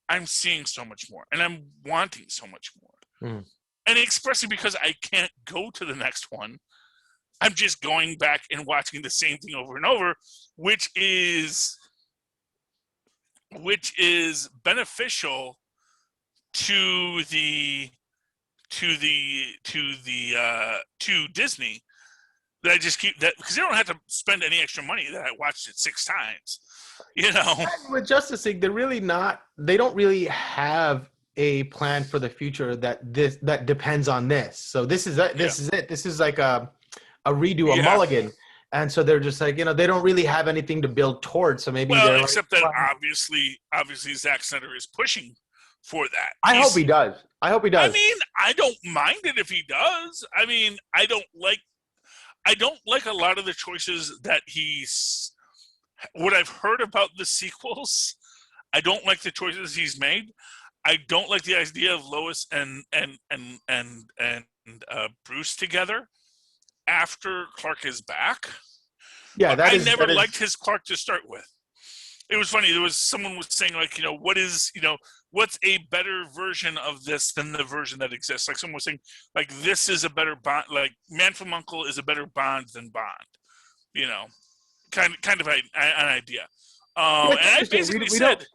I'm seeing so much more. And I'm wanting so much more. And expressly because I can't go to the next one, I'm just going back and watching the same thing over and over, which is beneficial to Disney, that I just keep that because they don't have to spend any extra money that I watched it 6 times. And with Justice League, they don't really have a plan for the future that depends on this. So this is it. This is like a redo, a mulligan. And so they're just like, they don't really have anything to build towards. So maybe except that obviously Zack Snyder is pushing for that. I hope he does. I mean, I don't mind it if he does. I mean, I don't like a lot of the choices that what I've heard about the sequels. I don't like the choices he's made. I don't like the idea of Lois and Bruce together after Clark is back. Yeah, I never liked his Clark to start with. It was funny. Someone was saying like, what's a better version of this than the version that exists? Like someone was saying, like this is a better Bond. Like Man from U.N.C.L.E. is a better Bond than Bond. Kind of an idea. And I basically said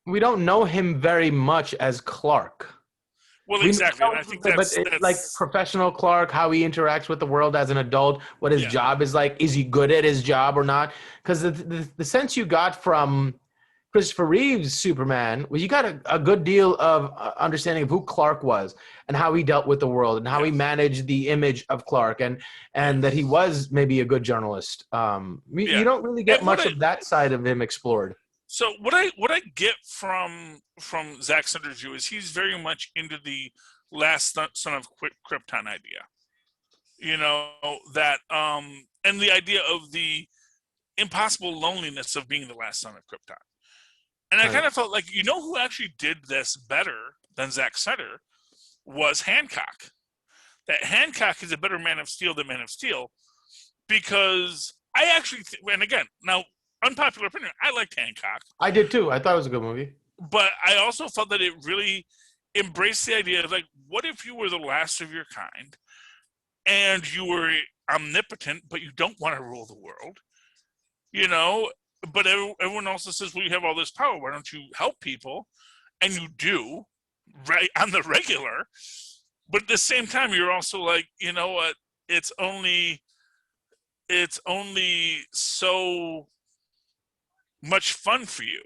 we don't know him very much as Clark. Well, exactly. And I think that's like professional Clark, how he interacts with the world as an adult, what his job is like. Is he good at his job or not? Because the sense you got from Christopher Reeve's Superman was you got a good deal of understanding of who Clark was and how he dealt with the world and how he managed the image of Clark and that he was maybe a good journalist. You don't really get much of that side of him explored. So what I get from Zack Snyder's view is he's very much into the last son of Krypton idea, that and the idea of the impossible loneliness of being the last son of Krypton. And I kind of felt like who actually did this better than Zack Snyder was Hancock. That Hancock is a better Man of Steel than Man of Steel because I actually and again now. Unpopular opinion. I liked Hancock. I did too. I thought it was a good movie. But I also felt that it really embraced the idea of like, what if you were the last of your kind and you were omnipotent, but you don't want to rule the world? But everyone also says, well, you have all this power. Why don't you help people? And you do, right, on the regular. But at the same time, you're also like, you know what? It's only so much fun for you,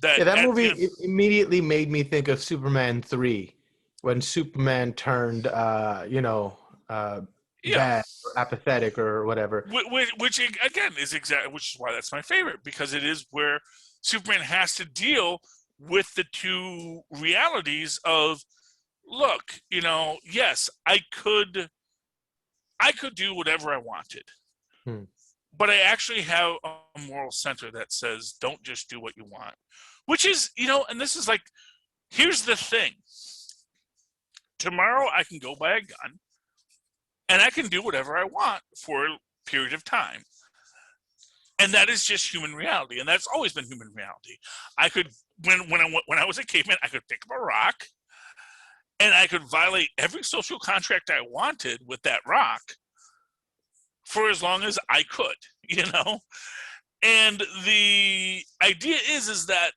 that movie immediately made me think of Superman 3 when Superman turned bad or apathetic or whatever, which again is which is why that's my favorite, because it is where Superman has to deal with the two realities of, look, yes, I could do whatever I wanted. But I actually have a moral center that says, don't just do what you want. Which is, and this is like, here's the thing. Tomorrow I can go buy a gun and I can do whatever I want for a period of time. And that is just human reality. And that's always been human reality. I could, when I was a caveman, I could pick up a rock and I could violate every social contract I wanted with that rock for as long as I could, And the idea is that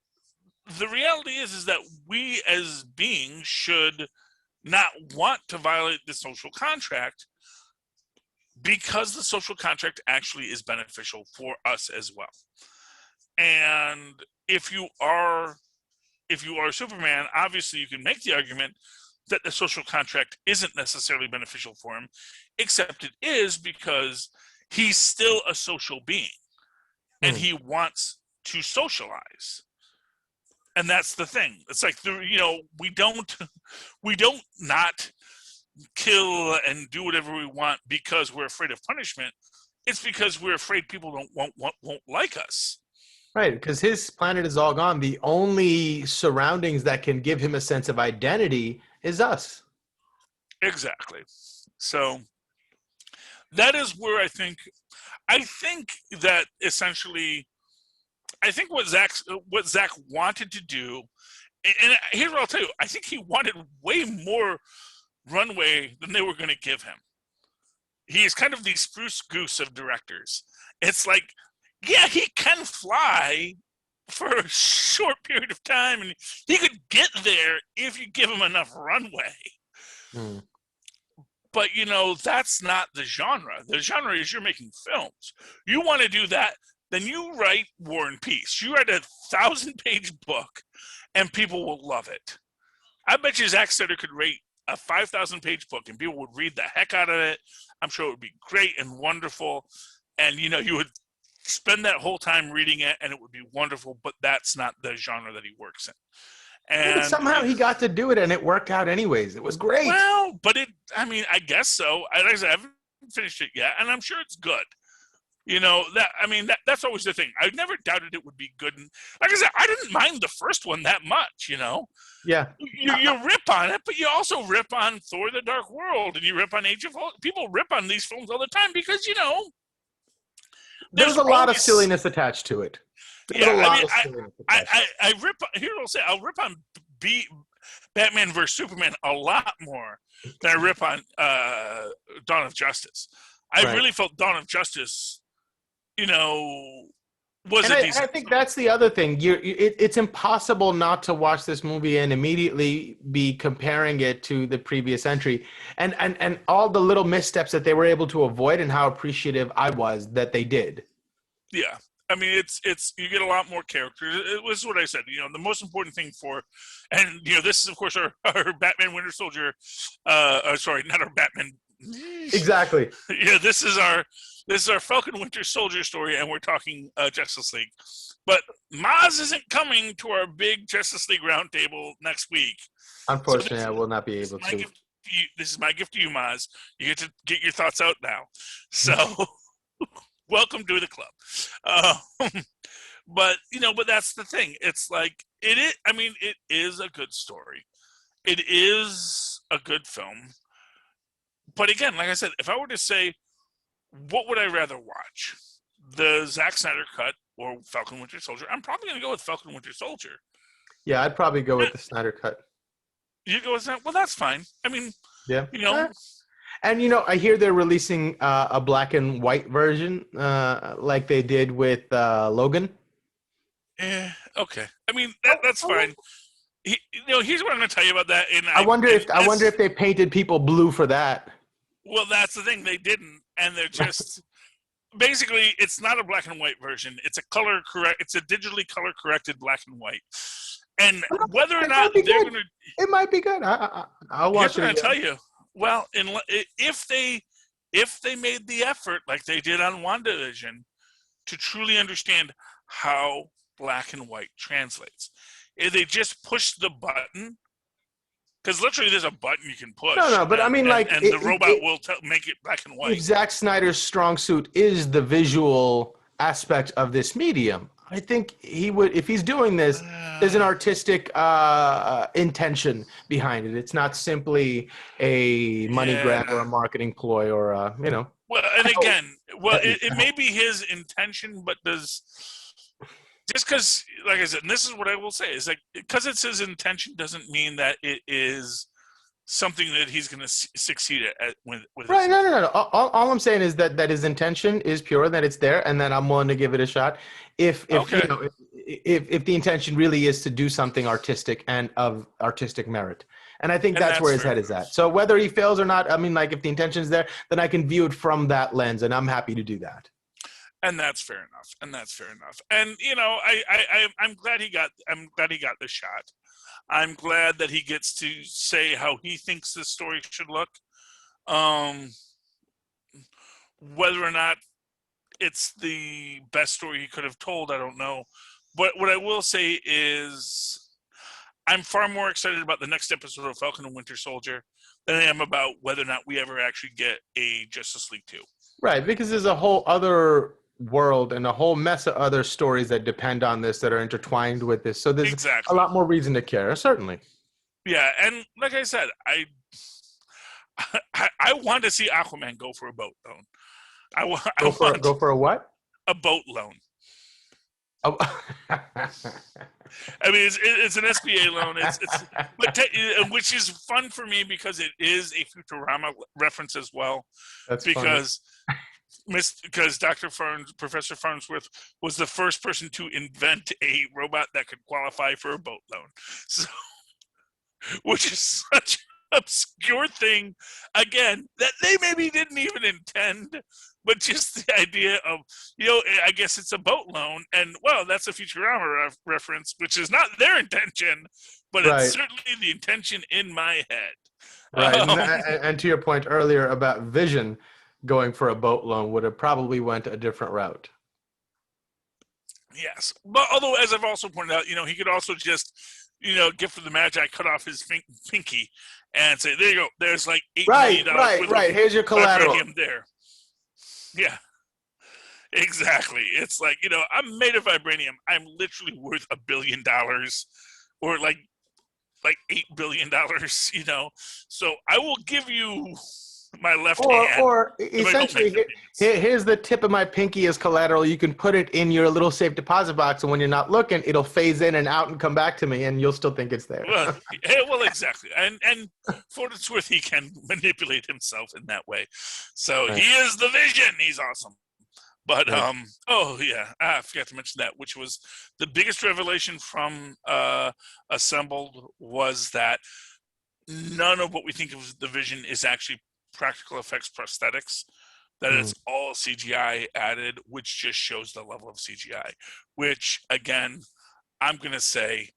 the reality is that we as beings should not want to violate the social contract because the social contract actually is beneficial for us as well. And if you are Superman, obviously you can make the argument that the social contract isn't necessarily beneficial for him, except it is because he's still a social being and he wants to socialize. And that's the thing. It's like, we don't not kill and do whatever we want because we're afraid of punishment. It's because we're afraid people won't like us. Right, because his planet is all gone. The only surroundings that can give him a sense of identity is us. Exactly. So that is where I think that essentially, I think what Zach wanted to do, and here's what I'll tell you, I think he wanted way more runway than they were going to give him. He is kind of the spruce goose of directors. It's like, yeah, he can fly for a short period of time, and he could get there if you give him enough runway. But, that's not the genre. The genre is you're making films. You want to do that, then you write War and Peace. You write a 1,000-page book, and people will love it. I bet you Zack Snyder could write a 5,000-page book, and people would read the heck out of it. I'm sure it would be great and wonderful. And, you would spend that whole time reading it, and it would be wonderful, but that's not the genre that he works in. And somehow he got to do it, and it worked out anyways. It was great. Well, but I guess so. I haven't finished it yet, and I'm sure it's good. That's always the thing. I never doubted it would be good. And like I said, I didn't mind the first one that much, Yeah. You rip on it, but you also rip on Thor: The Dark World, and you rip on Age of Ultron. People rip on these films all the time because, there's a lot of silliness attached to it. I rip. Here I'll say I'll rip on Batman vs Superman a lot more than I rip on Dawn of Justice. I really felt Dawn of Justice, was a decent. I think that's the other thing. It's impossible not to watch this movie and immediately be comparing it to the previous entry, and all the little missteps that they were able to avoid, and how appreciative I was that they did. Yeah. It's you get a lot more characters. It was what I said. The most important thing this is of course our Batman Winter Soldier. Sorry, not our Batman. Exactly. Yeah, this is our Falcon Winter Soldier story, and we're talking Justice League. But Mozz isn't coming to our big Justice League roundtable next week. Unfortunately, I will not be able to. This is my gift to you, Mozz. You get to get your thoughts out now. So. Welcome to the club. But that's the thing. It's like, it is a good story. It is a good film. But again, like I said, if I were to say, what would I rather watch? The Zack Snyder cut or Falcon Winter Soldier? I'm probably going to go with Falcon Winter Soldier. Yeah, I'd probably go with the Snyder cut. You go with that? Well, that's fine. Yeah. And, I hear they're releasing a black and white version like they did with Logan. Okay. That's fine. Here's what I'm going to tell you about that. And I wonder if they painted people blue for that. Well, that's the thing. They didn't. And they're just... Basically, it's not a black and white version. It's a digitally color corrected black and white. And whether or not they're going to... It might be good. I'll watch it. Here's what I tell you. Well, if they made the effort like they did on WandaVision to truly understand how black and white translates, if they just push the button, because literally there's a button you can push. No, but and the robot will make it black and white. Zack Snyder's strong suit is the visual aspect of this medium. I think he would, if he's doing this, there's an artistic intention behind it. It's not simply a money grab or a marketing ploy or Well, and again, it may be his intention, but just because, like I said, and this is what I will say, is like, because it's his intention doesn't mean that it is something that he's going to succeed at with right. No. All I'm saying is that his intention is pure, that it's there, and that I'm willing to give it a shot. If the intention really is to do something artistic and of artistic merit. And I think that's where his head is at. So whether he fails or not, if the intention's there, then I can view it from that lens, and I'm happy to do that. And that's fair enough. And I'm glad he got the shot. I'm glad that he gets to say how he thinks this story should look. Whether or not it's the best story he could have told, I don't know. But what I will say is I'm far more excited about the next episode of Falcon and Winter Soldier than I am about whether or not we ever actually get a Justice League 2. Right, because there's a whole other world and a whole mess of other stories that depend on this, that are intertwined with this. So there's a lot more reason to care, certainly. Yeah, and like I said, I want to see Aquaman go for a boat loan. Go for a what? A boat loan. Oh. It's an SBA loan. Which is fun for me because it is a Futurama reference as well. That's because Professor Farnsworth was the first person to invent a robot that could qualify for a boat loan. So, which is obscure thing again that they maybe didn't even intend, but just the idea of, I guess it's a boat loan, and well, that's a Futurama reference, which is not their intention, but it's Right. certainly the intention in my head. Right. And to your point earlier about Vision going for a boat loan would have probably went a different route. Yes. But although, as I've also pointed out, he could also just, gift of the Magi, cut off his pinky and say, there you go. There's like $8 million. Right. Here's your collateral. There. Yeah. Exactly. It's like, I'm made of vibranium. I'm literally worth $1 billion or like $8 billion, So I will give you my left hand. Or essentially, here's the tip of my pinky as collateral. You can put it in your little safe deposit box, and when you're not looking, it'll phase in and out and come back to me, and you'll still think it's there. Well, exactly. And for what it's worth, he can manipulate himself in that way. So right. He is the Vision. He's awesome. But, I forgot to mention that, which was the biggest revelation from Assembled was that none of what we think of the Vision is actually practical effects prosthetics, that it's all CGI added, which just shows the level of CGI, which, again, I'm going to say,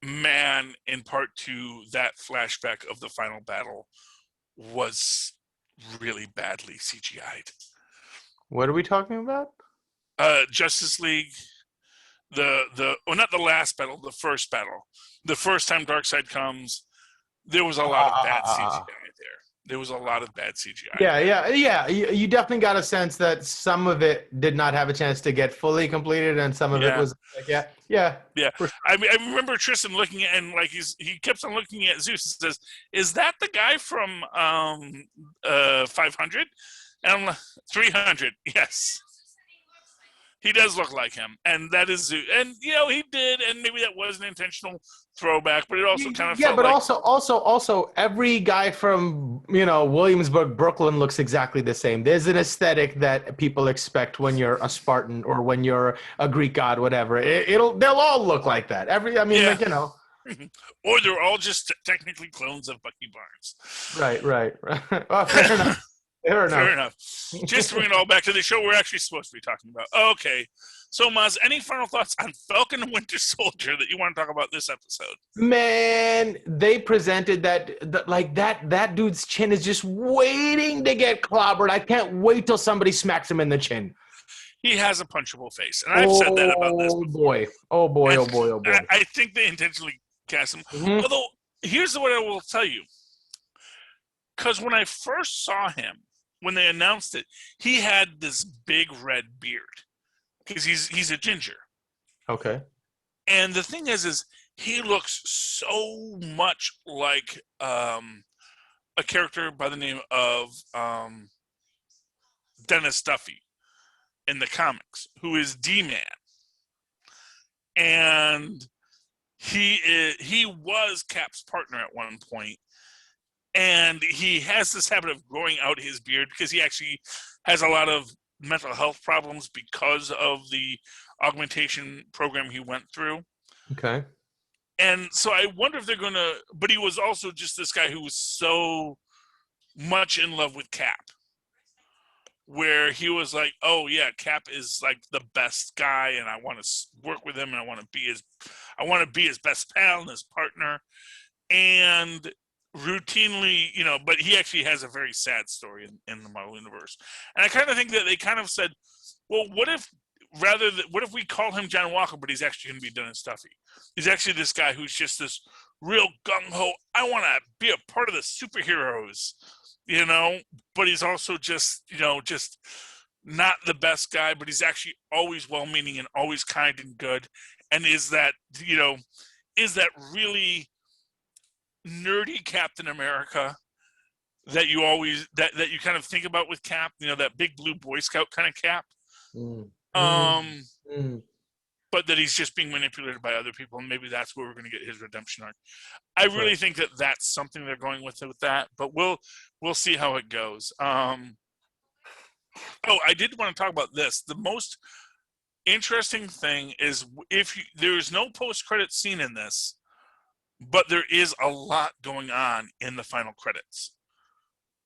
man, in part 2, that flashback of the final battle was really badly CGI'd. What are we talking about? Justice League, not the last battle, the first battle. The first time Darkseid comes, there was a lot of bad CGI there. There was a lot of bad CGI. Yeah. You definitely got a sense that some of it did not have a chance to get fully completed, and some of it was like, yeah. Sure. I remember Tristan looking at, and like he kept on looking at Zeus and says, "Is that the guy from 500?" And I'm like, 300. Yes. He does look like him, and that is Zeus. And he did, and maybe that was an intentional throwback, but it also kind of felt but like... also every guy from Williamsburg, Brooklyn looks exactly the same. There's an aesthetic that people expect when you're a Spartan or when you're a Greek god, whatever. They'll all look like that. Or they're all just technically clones of Bucky Barnes. Right. Oh, fair enough. Fair enough. Just to bring it all back to the show we're actually supposed to be talking about. Okay. So, Mozz, any final thoughts on Falcon and Winter Soldier that you want to talk about this episode? Man, they presented that dude's chin is just waiting to get clobbered. I can't wait till somebody smacks him in the chin. He has a punchable face, and I've said that about this before. Oh boy. I think they intentionally cast him. Mm-hmm. Although, here's what I will tell you. Because when I first saw him, when they announced it, he had this big red beard because he's a ginger. Okay. And the thing is he looks so much like a character by the name of Dennis Duffy in the comics, who is D-Man. And he was Cap's partner at one point. And he has this habit of growing out his beard because he actually has a lot of mental health problems because of the augmentation program he went through. Okay. And so I wonder if they're going to... But he was also just this guy who was so much in love with Cap. Where he was like, oh, yeah, Cap is like the best guy and I want to work with him and I want to be his best pal and his partner. And... routinely, but he actually has a very sad story in the Marvel Universe. And I kind of think that they kind of said, well, what if we call him John Walker, but he's actually going to be Dennis Duffy? He's actually this guy who's just this real gung-ho, I want to be a part of the superheroes, but he's also just not the best guy, but he's actually always well-meaning and always kind and good. And is that really nerdy Captain America that you always that you kind of think about with Cap, that big blue Boy Scout kind of Cap, but that he's just being manipulated by other people, and maybe that's where we're going to get his redemption arc. I really think that that's something they're going with that, but we'll see how it goes. I did want to talk about this. The most interesting thing is there's no post-credit scene in this, But there is a lot going on in the final credits.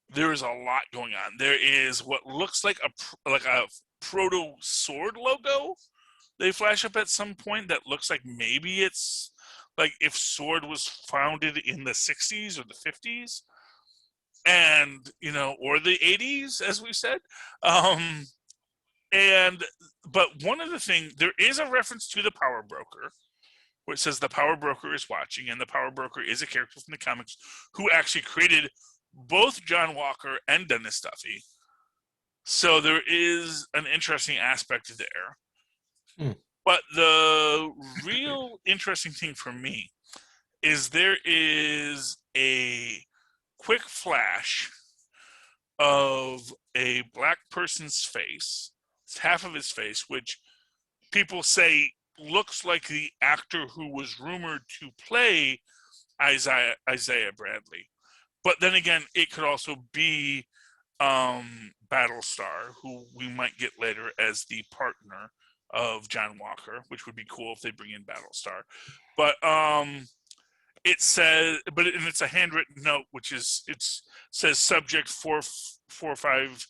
There is a lot going on. There is what looks like a proto sword logo. They flash up at some point that looks like maybe it's like if Sword was founded in the 60s or the 50s, and or the 80s, as we said. But one of the things, there is a reference to the Power Broker, where it says the Power Broker is watching, and the Power Broker is a character from the comics who actually created both John Walker and Dennis Duffy. So there is an interesting aspect there. But the real interesting thing for me is there is a quick flash of a black person's face. It's half of his face, which people say looks like the actor who was rumored to play Isaiah Bradley. But then again, it could also be Battlestar, who we might get later as the partner of John Walker, which would be cool if they bring in Battlestar. But it says, it's a handwritten note, which says subject 445.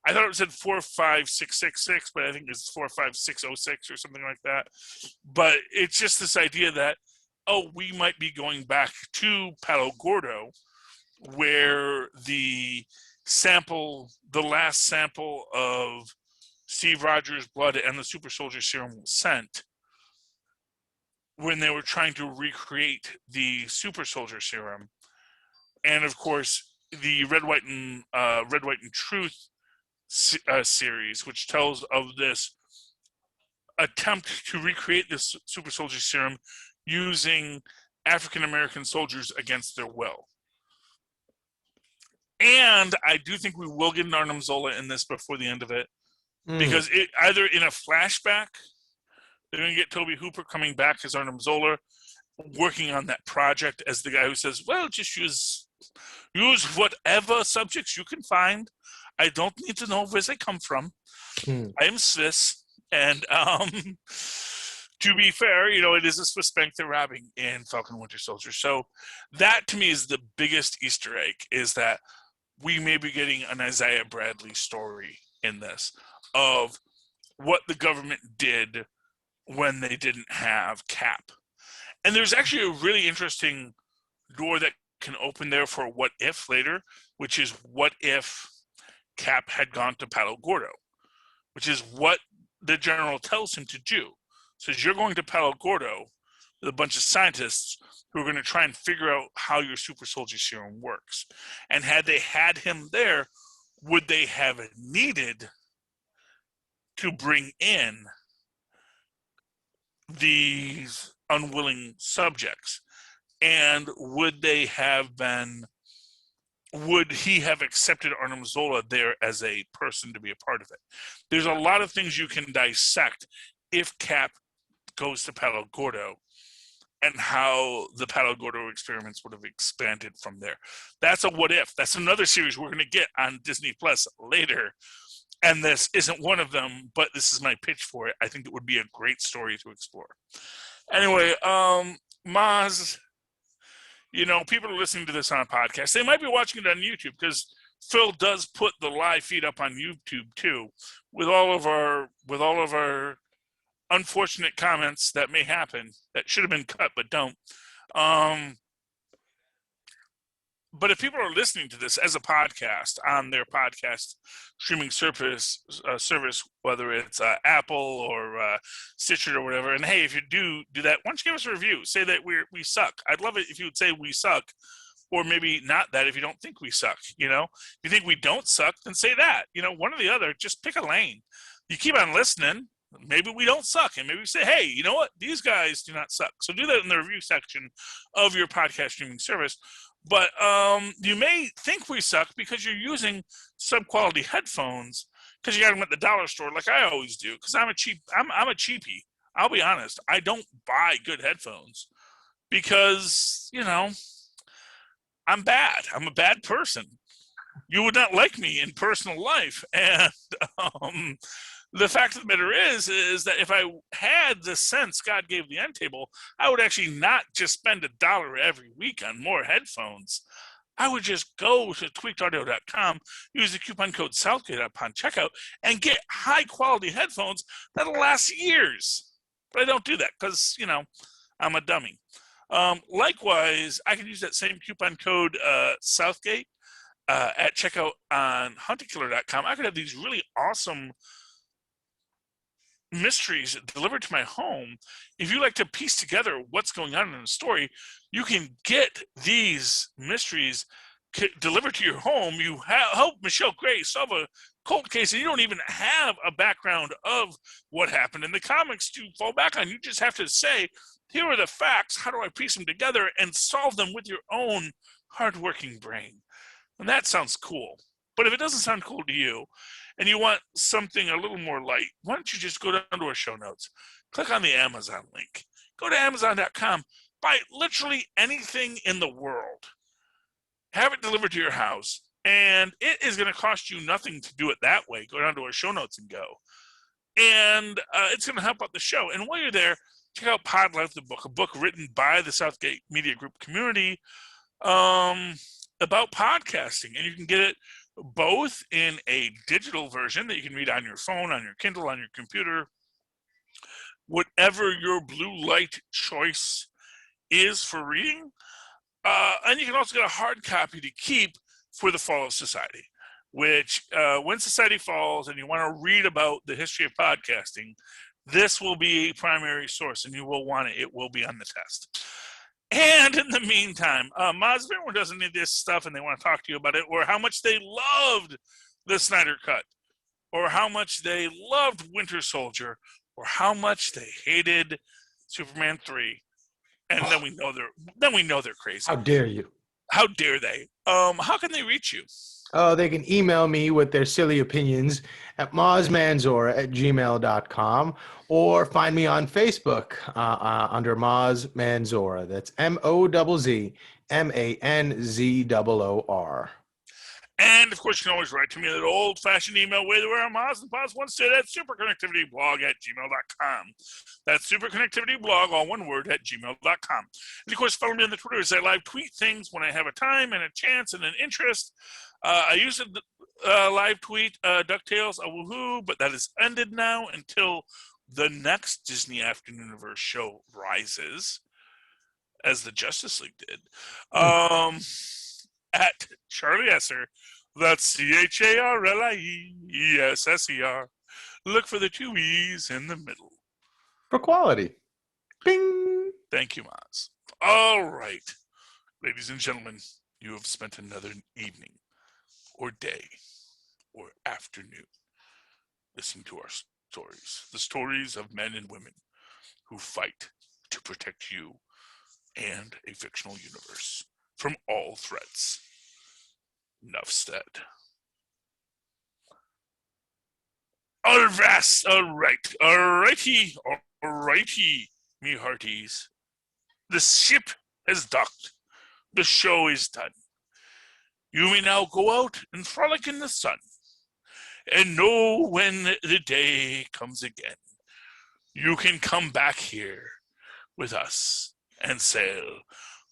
I thought it said 45666, but I think it's 45606 or something like that. But it's just this idea that, we might be going back to Palo Gordo, where the last sample of Steve Rogers' blood and the super soldier serum was sent when they were trying to recreate the super soldier serum. And of course, the Red, White, and Truth series, which tells of this attempt to recreate this super soldier serum using African American soldiers against their will. And I do think we will get an Arnim Zola in this before the end of it, because it either in a flashback, they're going to get Toby Hooper coming back as Arnim Zola, working on that project as the guy who says, well, just use whatever subjects you can find. I don't need to know where they come from. I am Swiss. And to be fair, it is a Swiss bank they're robbing in Falcon Winter Soldier. So that to me is the biggest Easter egg, is that we may be getting an Isaiah Bradley story in this of what the government did when they didn't have Cap. And there's actually a really interesting door that can open there for what if later, which is what if Cap had gone to Palo Gordo, which is what the general tells him to do. Says, you're going to Palo Gordo with a bunch of scientists who are going to try and figure out how your super soldier serum works. And had they had him there, would they have needed to bring in these unwilling subjects? And would he have accepted Arnim Zola there as a person to be a part of it? There's a lot of things you can dissect if Cap goes to Palo Gordo, and how the Palo Gordo experiments would have expanded from there. That's a what if. That's another series we're going to get on Disney Plus later. And this isn't one of them, but this is my pitch for it. I think it would be a great story to explore. Anyway, Mozz, people are listening to this on a podcast. They might be watching it on YouTube, because Phil does put the live feed up on YouTube too, with all of our unfortunate comments that may happen that should have been cut but don't. But if people are listening to this as a podcast on their podcast streaming service, whether it's Apple or Stitcher or whatever, and hey, if you do that, why don't you give us a review? Say that we suck. I'd love it if you would say we suck, or maybe not that if you don't think we suck. If you think we don't suck, then say that. One or the other. Just pick a lane. You keep on listening. Maybe we don't suck, and maybe we say, hey, you know what? These guys do not suck. So do that in the review section of your podcast streaming service. But you may think we suck because you're using sub-quality headphones because you got them at the dollar store, like I always do. Because I'm a cheapie. I'll be honest. I don't buy good headphones because I'm bad. I'm a bad person. You would not like me in personal life, and the fact of the matter is that if I had the sense God gave the end table, I would actually not just spend $1 every week on more headphones. I would just go to tweakedaudio.com, use the coupon code Southgate upon checkout, and get high-quality headphones that'll last years. But I don't do that because, I'm a dummy. Likewise, I can use that same coupon code Southgate at checkout on huntingkiller.com. I could have these really awesome mysteries delivered to my home. If you like to piece together what's going on in the story, you can get these mysteries delivered to your home. You help Michelle Gray solve a cold case, and you don't even have a background of what happened in the comics to fall back on. You just have to say, here are the facts. How do I piece them together and solve them with your own hardworking brain? And that sounds cool. But if it doesn't sound cool to you, and you want something a little more light, why don't you just go down to our show notes, click on the Amazon link, go to Amazon.com, buy literally anything in the world, have it delivered to your house, and it is going to cost you nothing to do it that way. Go down to our show notes and go. And it's going to help out the show. And while you're there, check out Pod Life, the book, a book written by the Southgate Media Group community about podcasting. And you can get it both in a digital version that you can read on your phone, on your Kindle, on your computer, whatever your blue light choice is for reading. And you can also get a hard copy to keep for the fall of society, which when society falls and you want to read about the history of podcasting, this will be a primary source and you will want it. It will be on the test. And in the meantime, Mozz, if anyone doesn't need this stuff and they want to talk to you about it, or how much they loved the Snyder Cut, or how much they loved Winter Soldier, or how much they hated Superman 3, and then we know they're crazy. How dare you? How dare they? How can they reach you? Oh, they can email me with their silly opinions at mozzmanzoor@gmail.com, or find me on Facebook under Mozz Manzoor. That's MOZZMANZOOR. And, of course, you can always write to me that old-fashioned email way where Mozz and Poz once did at superconnectivityblog@gmail.com. That's superconnectivityblog, all one word, @gmail.com. And, of course, follow me on the Twitter as I live tweet things when I have a time and a chance and an interest. I used to live tweet DuckTales, a woohoo, but that is ended now until the next Disney Afternooniverse show rises, as the Justice League did. At Charlie Esser, that's CHARLIESSER. Look for the 2 E's in the middle. For quality. Bing! Thank you, Mozz. All right. Ladies and gentlemen, you have spent another evening, or day, or afternoon, listening to our stories. The stories of men and women who fight to protect you and a fictional universe from all threats. Enough said. Alrighty, me hearties. The ship has docked. The show is done. You may now go out and frolic in the sun, and know when the day comes again, you can come back here with us and sail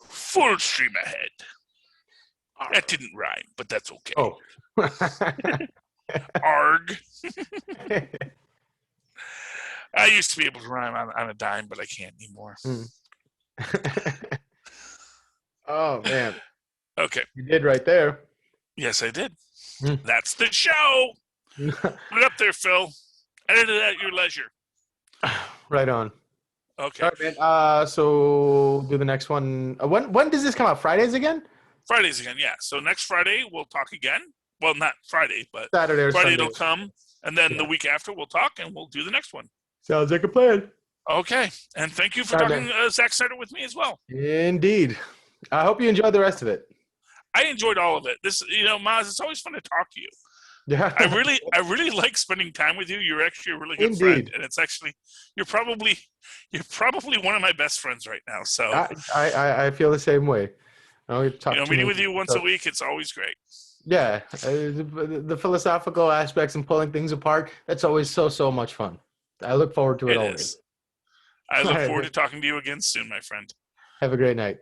full stream ahead. That didn't rhyme, but that's okay. Oh. Arg. I used to be able to rhyme on a dime, but I can't anymore. Oh, man. Okay. You did right there. Yes, I did. That's the show. Put it up there, Phil. Edit it at your leisure. Right on. Okay. All right, man. So do the next one. When does this come out? Fridays again? Fridays again, yeah. So next Friday we'll talk again. Well, not Friday, but Saturday or Friday Sunday. it'll come, and then the week after we'll talk, and we'll do the next one. Sounds like a plan. Okay, and thank you for talking Zack Snyder with me as well. Indeed. I hope you enjoyed the rest of it. I enjoyed all of it. This, Mozz, it's always fun to talk to you. Yeah. I really like spending time with you. You're actually a really good friend, and it's actually you're probably one of my best friends right now. So I feel the same way. Meeting with you once a week, it's always great. Yeah, the philosophical aspects and pulling things apart, that's always so much fun. I look forward to it It always. is. I look forward to talking to you again soon, my friend. Have a great night.